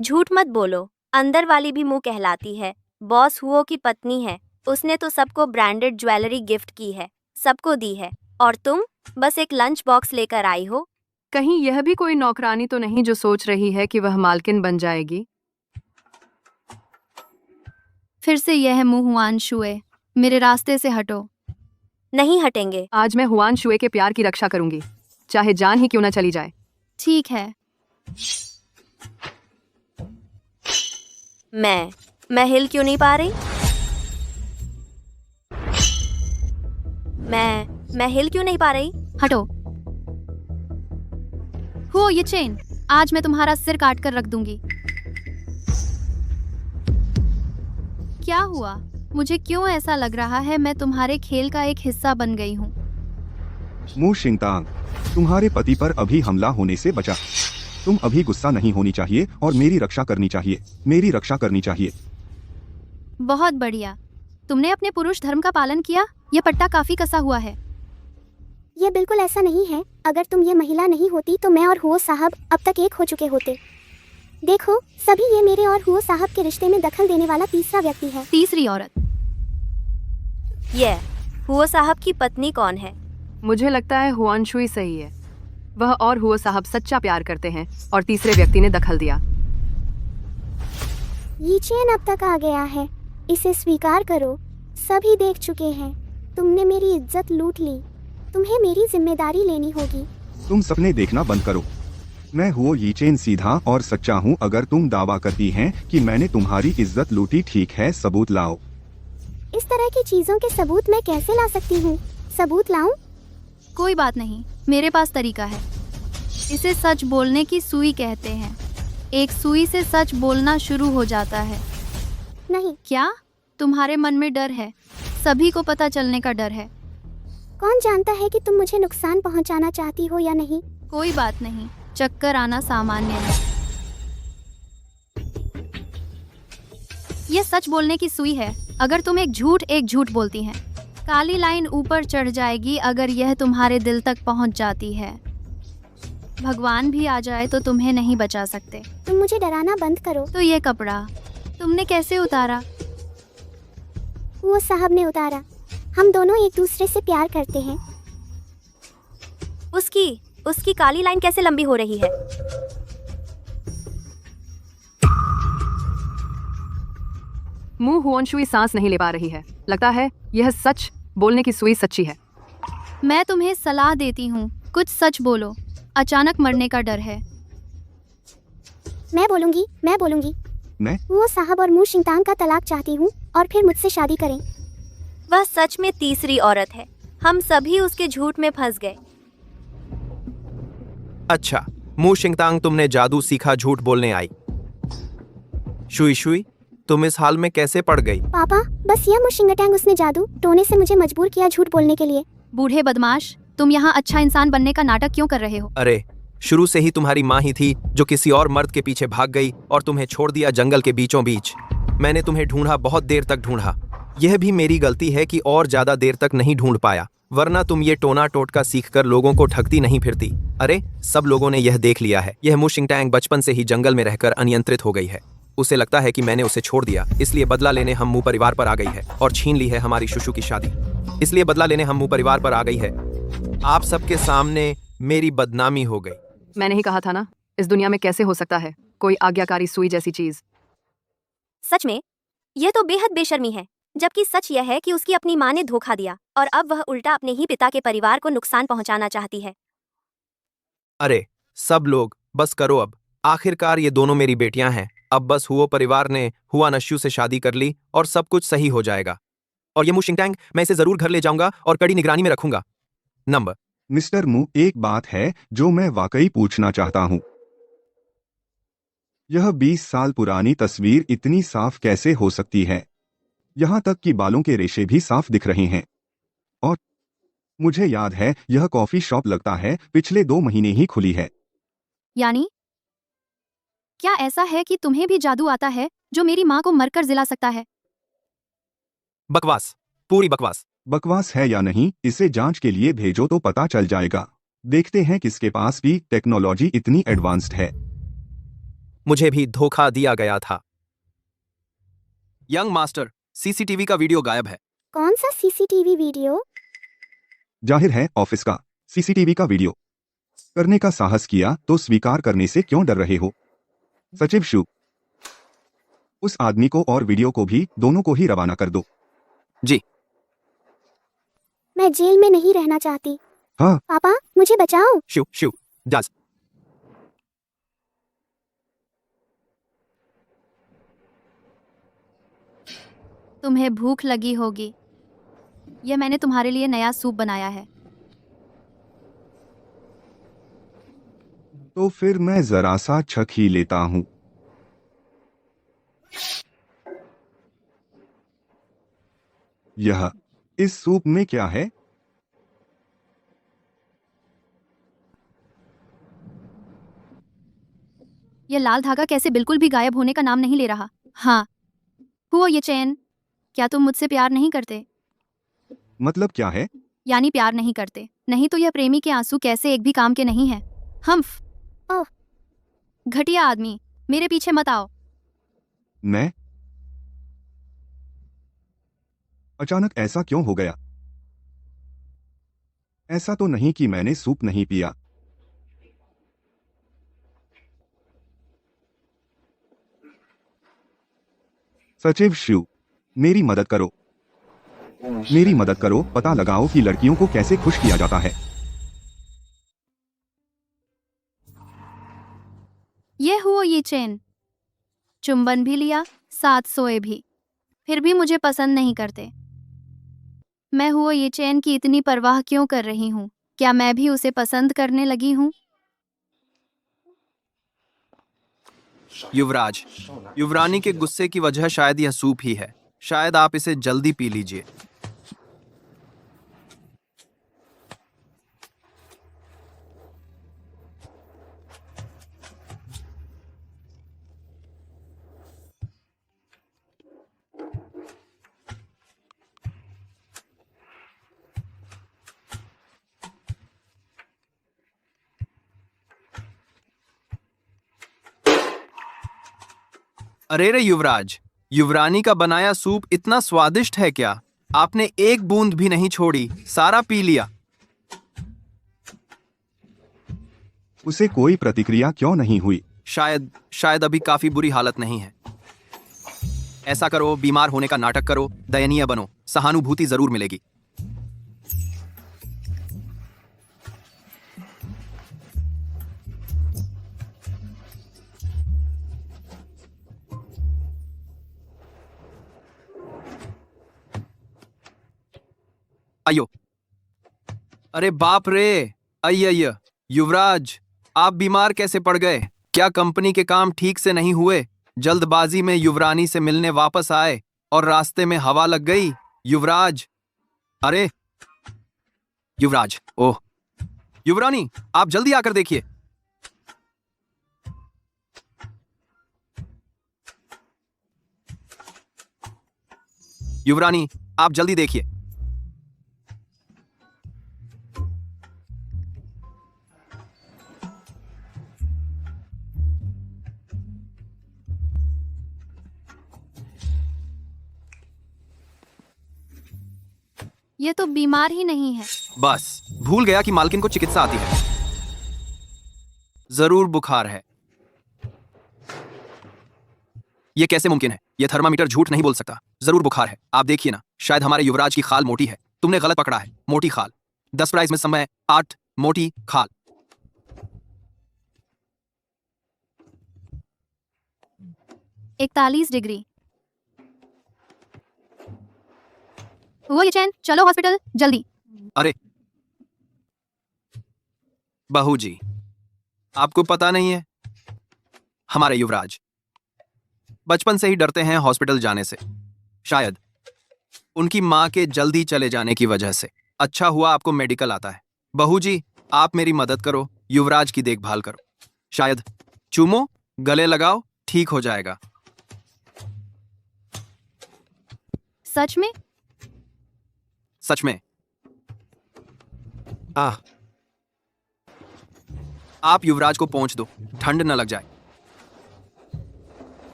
झूठ मत बोलो, अंदर वाली भी मुंह कहलाती है। बॉस हुओ की पत्नी है। उसने तो सबको ब्रांडेड ज्वेलरी गिफ्ट की है, सबको दी है, और तुम बस एक लंच बॉक्स लेकर आई हो। कहीं यह भी कोई नौकरानी तो नहीं जो सोच रही है कि वह मालकिन बन जाएगी? फिर से यह मुंह हुआनशुए, मेरे रास्ते से हटो। नहीं हटेंगे। आज मैं हुआनशुए के प्यार की रक्षा करूंगी, चाहे जान ही क्यों न चली जाए। ठीक है। मैं हिल क्यों नहीं पा रही? मैं हिल क्यों नहीं पा रही? हटो। हुओ ये चेन, आज मैं तुम्हारा सिर काट कर रख दूंगी। क्या हुआ? मुझे क्यों ऐसा लग रहा है मैं तुम्हारे खेल का एक हिस्सा बन गई हूँ? मु शिंगतांग, तुम्हारे पति पर अभी हमला होने से बचा। तुम अभी गुस्सा नहीं होनी चाहिए और मेरी रक्षा करनी चाहिए। मेरी रक्षा करनी चाहिए। बहुत बढ़िया। तुमने अपने पुरुष धर्म का पालन किया। यह पट्टा काफी कसा हुआ है। ये बिल्कुल ऐसा नहीं है। अगर तुम ये महिला नहीं होती तो मैं और हुओ साहब अब तक एक हो चुके होते। देखो सभी, ये मेरे और हुओ साहब के रिश्ते में दखल देने वाला तीसरा व्यक्ति है। तीसरी औरत। ये हुओ साहब की पत्नी कौन है? मुझे लगता है हुआनशुई सही है। वह और हुओ साहब सच्चा प्यार करते हैं और तीसरे व्यक्ति ने दखल दिया। ये चेन अब तक आ गया है, इसे स्वीकार करो। सभी देख चुके हैं, तुमने मेरी इज्जत लूट ली। तुम्हें मेरी जिम्मेदारी लेनी होगी। तुम सपने देखना बंद करो। मैं हुओ यीचेन सीधा और सच्चा हूँ। अगर तुम दावा करती हैं कि मैंने तुम्हारी इज्जत लूटी, ठीक है, सबूत लाओ। इस तरह की चीजों के सबूत मैं कैसे ला सकती हूँ? सबूत लाऊं? कोई बात नहीं, मेरे पास तरीका है। इसे सच बोलने की सुई कहते हैं। एक सुई से सच बोलना शुरू हो जाता है। नहीं। क्या तुम्हारे मन में डर है? सभी को पता चलने का डर है। कौन जानता है कि तुम मुझे नुकसान पहुंचाना चाहती हो या नहीं? कोई बात नहीं, चक्कर आना सामान्य है। यह सच बोलने की सुई है। अगर तुम एक झूठ बोलती हैं, काली लाइन ऊपर चढ़ जाएगी। अगर यह तुम्हारे दिल तक पहुंच जाती है, भगवान भी आ जाए तो तुम्हें नहीं बचा सकते। तुम मुझे डराना बंद करो। तो ये कपड़ा तुमने कैसे उतारा? वो साहब ने उतारा। हम दोनों एक दूसरे से प्यार करते हैं। उसकी काली लाइन कैसे लंबी हो रही है? मुंह हुआनशुई सांस नहीं ले पा रही है। लगता है यह सच बोलने की सुई सच्ची है। मैं तुम्हें सलाह देती हूँ, कुछ सच बोलो। अचानक मरने का डर है। मैं बोलूंगी। मैं? वो साहब और मू शिंगतांग का तलाक चाहती हूँ और फिर मुझसे शादी करें। वह सच में तीसरी औरत है। हम सभी उसके झूठ में फंस गए। अच्छा, मू शिंगतांग, तुमने जादू सीखा झूठ बोलने आई। शुई शुई, तुम इस हाल में कैसे पड़ गई? पापा, बस यह मू शिंगतांग उसने जादू टोने से मुझे मजबूर किया झूठ बोलने के लिए। बूढ़े बदमाश, तुम यहाँ अच्छा इंसान बनने का नाटक क्यों कर रहे हो? अरे, शुरू से ही तुम्हारी माँ ही थी जो किसी और मर्द के पीछे भाग गई और तुम्हें छोड़ दिया जंगल के बीचों बीच। मैंने तुम्हें ढूंढा, बहुत देर तक ढूंढा। यह भी मेरी गलती है कि और ज्यादा देर तक नहीं ढूंढ पाया, वरना तुम ये टोना टोटका सीखकर लोगों को ठगती नहीं फिरती। अरे, सब लोगों ने यह देख लिया है। यह मू शिंगतांग बचपन से ही जंगल में रहकर अनियंत्रित हो गई है। उसे लगता है कि मैंने उसे छोड़ दिया, इसलिए बदला लेने हम मू परिवार पर आ गई है और छीन ली है हमारी शुशु की शादी। इसलिए बदला लेने हम मू परिवार पर आ गई है। आप सबके सामने मेरी बदनामी हो गई। मैंने ही कहा था ना, इस दुनिया में कैसे हो सकता है कोई आज्ञाकारी सुई जैसी चीज। सच में यह तो बेहद बेशर्मी है। जबकि सच यह है कि उसकी अपनी माँ ने धोखा दिया और अब वह उल्टा अपने ही पिता के परिवार को नुकसान पहुंचाना चाहती है। अरे सब लोग बस करो अब। आखिरकार ये दोनों मेरी बेटियां हैं। अब बस हुओ परिवार ने हुआ नश्यू से शादी कर ली और सब कुछ सही हो जाएगा। और ये मू शिंगतांग, मैं इसे जरूर घर ले जाऊंगा और कड़ी निगरानी में रखूंगा। नंबर मिस्टर मू, एक बात है जो मैं वाकई पूछना चाहता हूँ। यह 20 साल पुरानी तस्वीर इतनी साफ कैसे हो सकती है? यहाँ तक कि बालों के रेशे भी साफ दिख रहे हैं। और मुझे याद है, यह कॉफी शॉप लगता है पिछले 2 महीने ही खुली है। यानी क्या ऐसा है कि तुम्हें भी जादू आता है जो मेरी माँ को मरकर जिला सकता है? बकवास, पूरी बकवास। बकवास है या नहीं, इसे जांच के लिए भेजो तो पता चल जाएगा। देखते हैं किसके पास भी टेक्नोलॉजी इतनी एडवांस्ड है। मुझे भी धोखा दिया गया था। यंग मास्टर, सीसीटीवी का वीडियो गायब है। कौन सा सीसीटीवी वीडियो? जाहिर है ऑफिस का सीसीटीवी का वीडियो। करने का साहस किया तो स्वीकार करने से क्यों डर रहे हो? सचिव शू, उस आदमी को और वीडियो को भी, दोनों को ही रवाना कर दो। जी। मैं जेल में नहीं रहना चाहती। हाँ। पापा, मुझे बचाओ। शू शू डज। तुम्हें भूख लगी होगी। यह मैंने तुम्हारे लिए नया सूप बनाया है। तो फिर मैं जरा सा छक ही लेता हूं। यह इस सूप में क्या है? यह लाल धागा कैसे बिल्कुल भी गायब होने का नाम नहीं ले रहा। हाँ, हुओ ये चैन, क्या तुम मुझसे प्यार नहीं करते? मतलब क्या है? यानी प्यार नहीं करते, नहीं तो यह प्रेमी के आंसू कैसे एक भी काम के नहीं है। हम्फ। ओह, घटिया आदमी, मेरे पीछे मत आओ। मैं? अचानक ऐसा क्यों हो गया? ऐसा तो नहीं कि मैंने सूप नहीं पिया। सचिव शू, मेरी मदद करो। मेरी मदद करो, पता लगाओ कि लड़कियों को कैसे खुश किया जाता है। ये चैन चुंबन भी लिया, साथ सोए भी, फिर भी मुझे पसंद नहीं करते। मैं हुआ ये चैन की इतनी परवाह क्यों कर रही हूँ? क्या मैं भी उसे पसंद करने लगी हूँ? युवराज, युवरानी के गुस्से की वजह शायद यह सूप ही है। शायद आप इसे जल्दी पी लीजिए। अरे रे युवराज, युवरानी का बनाया सूप इतना स्वादिष्ट है क्या? आपने एक बूंद भी नहीं छोड़ी, सारा पी लिया। उसे कोई प्रतिक्रिया क्यों नहीं हुई? शायद अभी काफी बुरी हालत नहीं है। ऐसा करो, बीमार होने का नाटक करो, दयनीय बनो, सहानुभूति जरूर मिलेगी। अयो, अरे बाप रे, अय्य, युवराज, आप बीमार कैसे पड़ गए? क्या कंपनी के काम ठीक से नहीं हुए? जल्दबाजी में युवरानी से मिलने वापस आए और रास्ते में हवा लग गई? युवराज, अरे युवराज, ओह युवरानी, आप जल्दी आकर देखिए। युवरानी, आप जल्दी देखिए। ये तो बीमार ही नहीं है। बस भूल गया कि मालकिन को चिकित्सा आती है। जरूर बुखार है। यह कैसे मुमकिन है? यह थर्मामीटर झूठ नहीं बोल सकता। जरूर बुखार है। आप देखिए ना, शायद हमारे युवराज की खाल मोटी है। तुमने गलत पकड़ा है। मोटी खाल। 10 प्राइज में समय 8, मोटी खाल। इकतालीस डिग्री। हुआ ये चैन, चलो हॉस्पिटल जल्दी। अरे बहू जी, आपको पता नहीं है, हमारे युवराज बचपन से ही डरते हैं हॉस्पिटल जाने से। शायद उनकी मां के जल्दी चले जाने की वजह से। अच्छा हुआ आपको मेडिकल आता है। बहू जी, आप मेरी मदद करो, युवराज की देखभाल करो। शायद चूमो, गले लगाओ, ठीक हो जाएगा। सच में? सच में। आप युवराज को पहुंच दो, ठंड न लग जाए।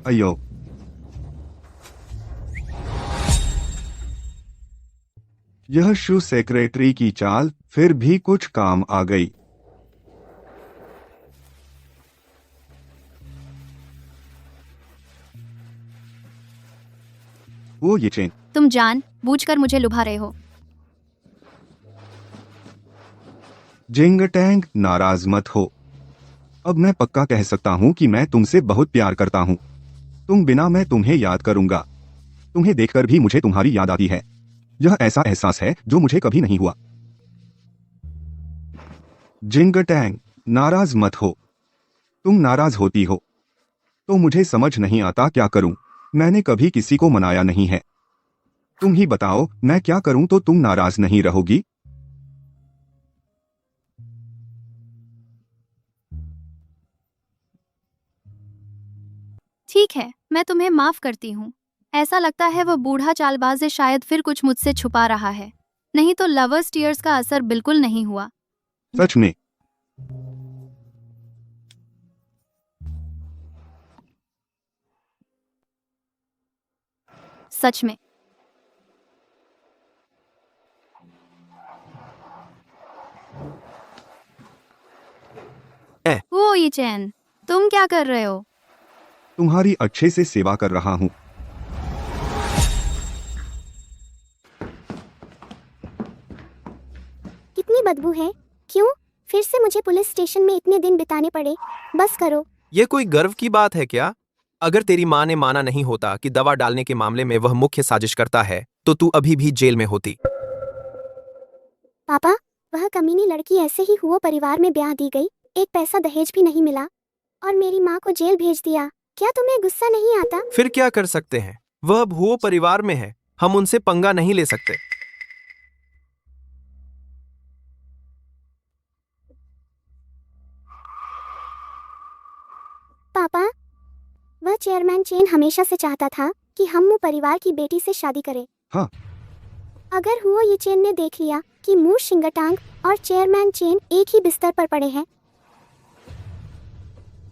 अयो, यह शू सेक्रेटरी की चाल फिर भी कुछ काम आ गई। वो ये चेन। तुम जान बूझकर मुझे लुभा रहे हो। जिंग टैंग, नाराज मत हो। अब मैं पक्का कह सकता हूँ कि मैं तुमसे बहुत प्यार करता हूँ। तुम बिना मैं तुम्हें याद करूंगा। तुम्हें देखकर भी मुझे तुम्हारी याद आती है। यह ऐसा एहसास है जो मुझे कभी नहीं हुआ। जिंग टैंग, नाराज मत हो। तुम नाराज होती हो तो मुझे समझ नहीं आता क्या करूं। मैंने कभी किसी को मनाया नहीं है। तुम ही बताओ, मैं क्या करूं तो तुम नाराज नहीं रहोगी? ठीक है, मैं तुम्हें माफ करती हूँ। ऐसा लगता है वो बूढ़ा चालबाज है, शायद फिर कुछ मुझसे छुपा रहा है। नहीं तो लवर्स टीयर्स का असर बिल्कुल नहीं हुआ। सच में? सच में। वो ये चैन, तुम क्या कर रहे हो? तुम्हारी अच्छे से सेवा कर रहा हूँ। कितनी बदबू है। क्यों फिर से मुझे पुलिस स्टेशन में इतने दिन बिताने पड़े? बस करो, ये कोई गर्व की बात है क्या? अगर तेरी माँ ने माना नहीं होता कि दवा डालने के मामले में वह मुख्य साजिश करता है, तो तू अभी भी जेल में होती। पापा, वह कमीनी लड़की ऐसे ही हुओ परिवार में ब्याह दी गई, एक पैसा दहेज भी नहीं मिला और मेरी माँ को जेल भेज दिया। क्या तुम्हें गुस्सा नहीं आता? फिर क्या कर सकते हैं? वह अब हुओ परिवार में है, हम उनसे पंगा नहीं ले सकते। पापा, वह चेयरमैन चेन हमेशा से चाहता था कि हम मू परिवार की बेटी से शादी करें। हाँ। अगर हुओ ये चेन ने देख लिया कि मू शिंगटांग और चेयरमैन चेन एक ही बिस्तर पर पड़े हैं।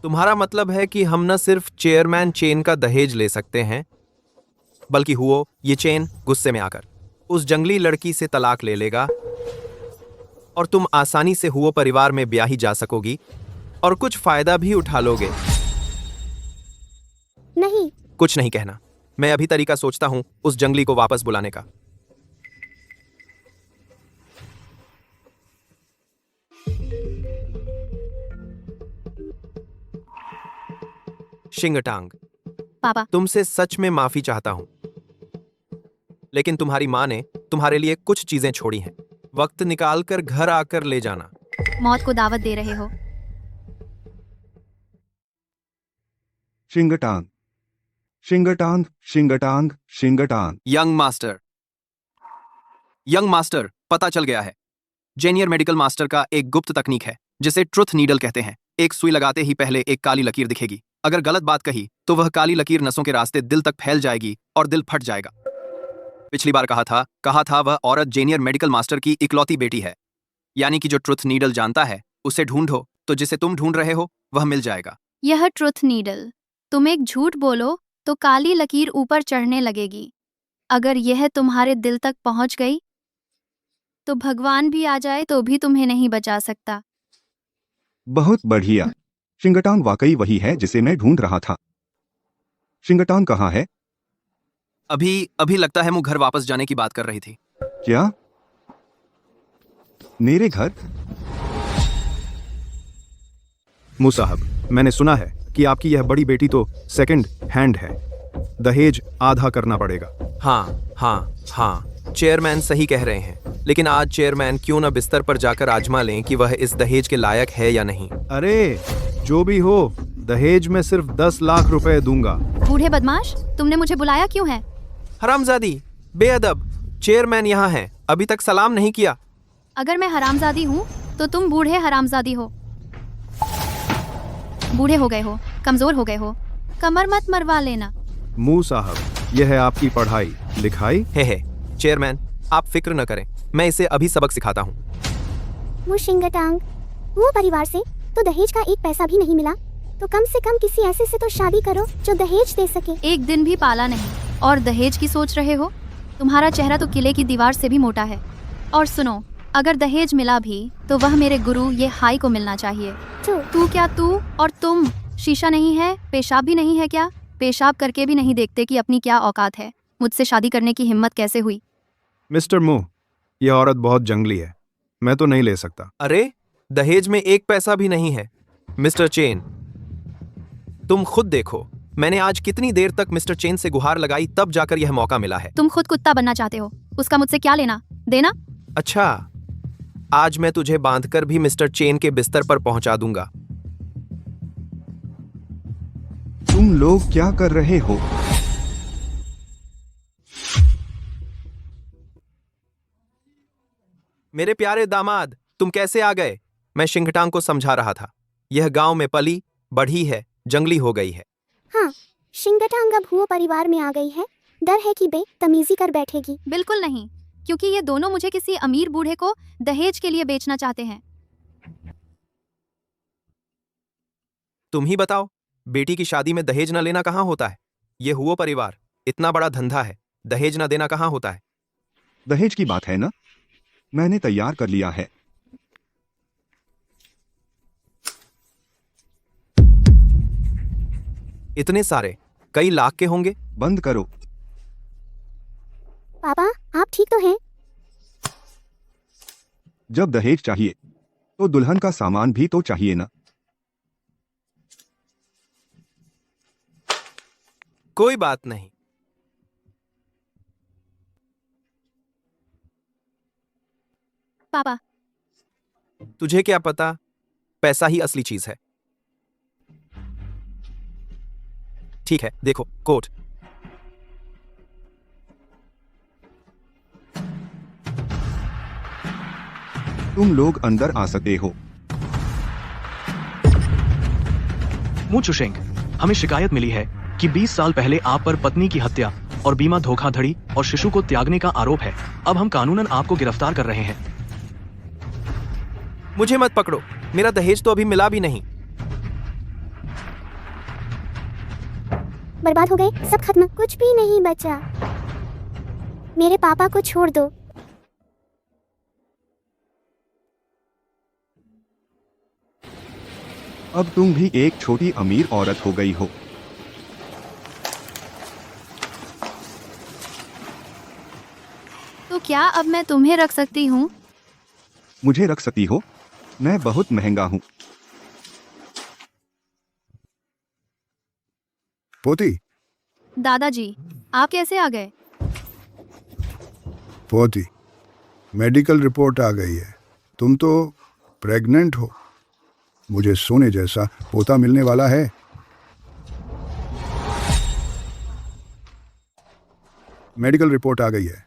तुम्हारा मतलब है कि हम न सिर्फ चेयरमैन चेन का दहेज ले सकते हैं, बल्कि हुओ ये चेन गुस्से में आकर उस जंगली लड़की से तलाक ले लेगा और तुम आसानी से हुओ परिवार में ब्याही जा सकोगी और कुछ फायदा भी उठा लोगे। नहीं। कुछ नहीं कहना। मैं अभी तरीका सोचता हूं उस जंगली को वापस बुलाने का। शिंगटांग, पापा, तुमसे सच में माफी चाहता हूं, लेकिन तुम्हारी माँ ने तुम्हारे लिए कुछ चीजें छोड़ी हैं। वक्त निकालकर घर आकर ले जाना। मौत को दावत दे रहे हो? शिंगटांग, शिंगटांग, शिंगटांग, शिंगटांग। यंग मास्टर, पता चल गया है। जेनियर मेडिकल मास्टर का एक गुप्त तकनीक है जिसे ट्रुथ नीडल कहते हैं। एक सुई लगाते ही पहले एक काली लकीर दिखेगी। अगर गलत बात कही तो वह काली लकीर नसों के रास्ते दिल तक फैल जाएगी और दिल फट जाएगा। पिछली बार कहा था वह औरत जेनियर मेडिकल मास्टर की इकलौती बेटी है। यानी कि जो ट्रुथ नीडल जानता है उसे ढूंढो, तो जिसे तुम ढूंढ रहे हो वह मिल जाएगा। यह ट्रुथ नीडल, तुम एक झूठ बोलो तो काली लकीर ऊपर चढ़ने लगेगी। अगर यह तुम्हारे दिल तक पहुंच गई तो भगवान भी आ जाए तो भी तुम्हें नहीं बचा सकता। बहुत बढ़िया। शिंगटांग वाकई वही है जिसे मैं ढूंढ रहा था। शिंगटांग कहाँ है? अभी लगता है मैं घर वापस जाने की बात कर रही थी। क्या? मेरे घर? मुसाहब, मैंने सुना है कि आपकी यह बड़ी बेटी तो सेकंड हैंड है। दहेज आधा करना पड़ेगा। हाँ, चेयरमैन सही कह रहे हैं, लेकिन आज चेयरमैन क्यों न बिस्तर पर जाकर आजमा लें कि वह इस दहेज के लायक है या नहीं। अरे जो भी हो, दहेज में सिर्फ 10 लाख रुपए दूंगा। बूढ़े बदमाश, तुमने मुझे बुलाया क्यों है? हरामजादी, बेअदब, चेयरमैन यहाँ हैं, अभी तक सलाम नहीं किया। अगर मैं हरामजादी हूँ तो तुम बूढ़े हरामजादी हो। बूढ़े हो गए हो, कमजोर हो गए हो, कमर मत मरवा लेना। मुसाहब, यह है आपकी पढ़ाई लिखाई। है चेयरमैन, आप फिक्र न करें, मैं इसे अभी सबक सिखाता हूँ। वो शिंगटांग, वो परिवार से तो दहेज का एक पैसा भी नहीं मिला, तो कम से कम किसी ऐसे से तो शादी करो जो दहेज दे सके। एक दिन भी पाला नहीं और दहेज की सोच रहे हो? तुम्हारा चेहरा तो किले की दीवार से भी मोटा है। और सुनो, अगर दहेज मिला भी तो वह मेरे गुरु ये हाई को मिलना चाहिए। तू और तुम शीशा नहीं है, पेशाब भी नहीं है क्या? पेशाब करके भी नहीं देखते कि अपनी क्या औकात है। मुझसे शादी करने की हिम्मत कैसे हुई? मिस्टर मू, यह औरत बहुत जंगली है, मैं तो नहीं ले सकता। अरे दहेज में एक पैसा भी नहीं है। मिस्टर चेन, तुम खुद देखो, मैंने आज कितनी देर तक मिस्टर चेन से गुहार लगाई, तब जाकर यह मौका मिला है। तुम खुद कुत्ता बनना चाहते हो, उसका मुझसे क्या लेना देना? अच्छा, आज मैं तुझे बांधकर भी मिस्टर चेन के बिस्तर पर पहुंचा दूंगा। तुम लोग क्या कर रहे हो? मेरे प्यारे दामाद, तुम कैसे आ गए? मैं शिंगटांग को समझा रहा था, यह गांव में पली बढ़ी है, जंगली हो गई है। हाँ, शिंगटांग अब हुओ परिवार में आ गई है। डर है कि बेतमीजी कर बैठेगी। बिल्कुल नहीं, क्योंकि ये दोनों मुझे किसी अमीर बूढ़े को दहेज के लिए बेचना चाहते हैं। तुम ही बताओ, बेटी की शादी में दहेज न लेना कहाँ होता है? ये हुओ परिवार इतना बड़ा धंधा है, दहेज न देना कहाँ होता है? दहेज की बात है ना, मैंने तैयार कर लिया है। इतने सारे, कई लाख के होंगे। बंद करो। पापा, आप ठीक तो हैं? जब दहेज चाहिए तो दुल्हन का सामान भी तो चाहिए ना। कोई बात नहीं। पापा, तुझे क्या पता, पैसा ही असली चीज है। ठीक है, देखो कोट। तुम लोग अंदर आ सकते हो। मू चुशेंग, हमें शिकायत मिली है कि 20 साल पहले आप पर पत्नी की हत्या और बीमा धोखाधड़ी और शिशु को त्यागने का आरोप है। अब हम कानूनन आपको गिरफ्तार कर रहे हैं। मुझे मत पकड़ो, मेरा दहेज तो अभी मिला भी नहीं। बर्बाद हो गए, सब खत्म, कुछ भी नहीं बचा। मेरे पापा को छोड़ दो। अब तुम भी एक छोटी अमीर औरत हो गई हो। तो क्या अब मैं तुम्हें रख सकती हूँ? मुझे रख सकती हो? मैं बहुत महंगा हूँ। पोती, दादाजी, आप कैसे आ गए? पोती, मेडिकल रिपोर्ट आ गई है। तुम तो प्रेग्नेंट हो। मुझे सोने जैसा पोता मिलने वाला है। मेडिकल रिपोर्ट आ गई है।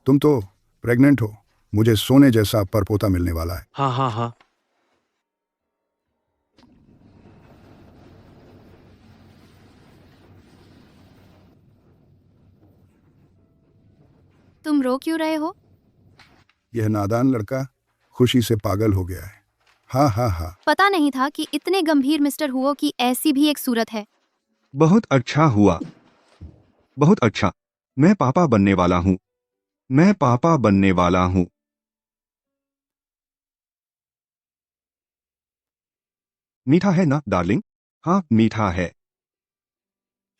तुम तो प्रेग्नेंट हो। मुझे सोने जैसा परपोता मिलने वाला है। हाँ हाँ हाँ। तुम रो क्यों रहे हो? यह नादान लड़का खुशी से पागल हो गया है। हाँ हाँ हाँ। पता नहीं था कि इतने गंभीर मिस्टर हुओ की ऐसी भी एक सूरत है। बहुत अच्छा हुआ, बहुत अच्छा। मैं पापा बनने वाला हूँ। मैं पापा बनने वाला हूँ। मीठा है ना डार्लिंग? हाँ मीठा है।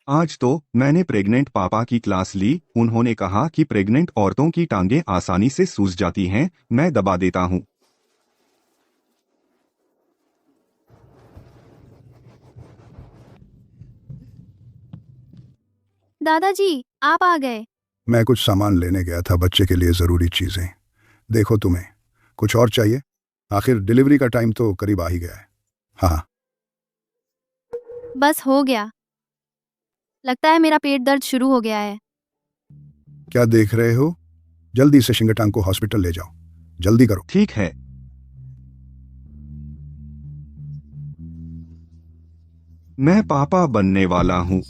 आज तो मैंने प्रेग्नेंट पापा की क्लास ली। उन्होंने कहा कि प्रेग्नेंट औरतों की टांगें आसानी से सूज जाती हैं। मैं दबा देता हूँ। दादाजी, आप आ गए। मैं कुछ सामान लेने गया था, बच्चे के लिए ज़रूरी चीज़ें। देखो, तुम्हें कुछ और चाहिए? आखिर डिलीवरी का टाइम तो करीब आ ही गया है। हाँ। बस हो गया। लगता है मेरा पेट दर्द शुरू हो गया है। क्या देख रहे हो? जल्दी से शिंगटांग को हॉस्पिटल ले जाओ। जल्दी करो। ठीक है। मैं पापा बनने वाला हूँ।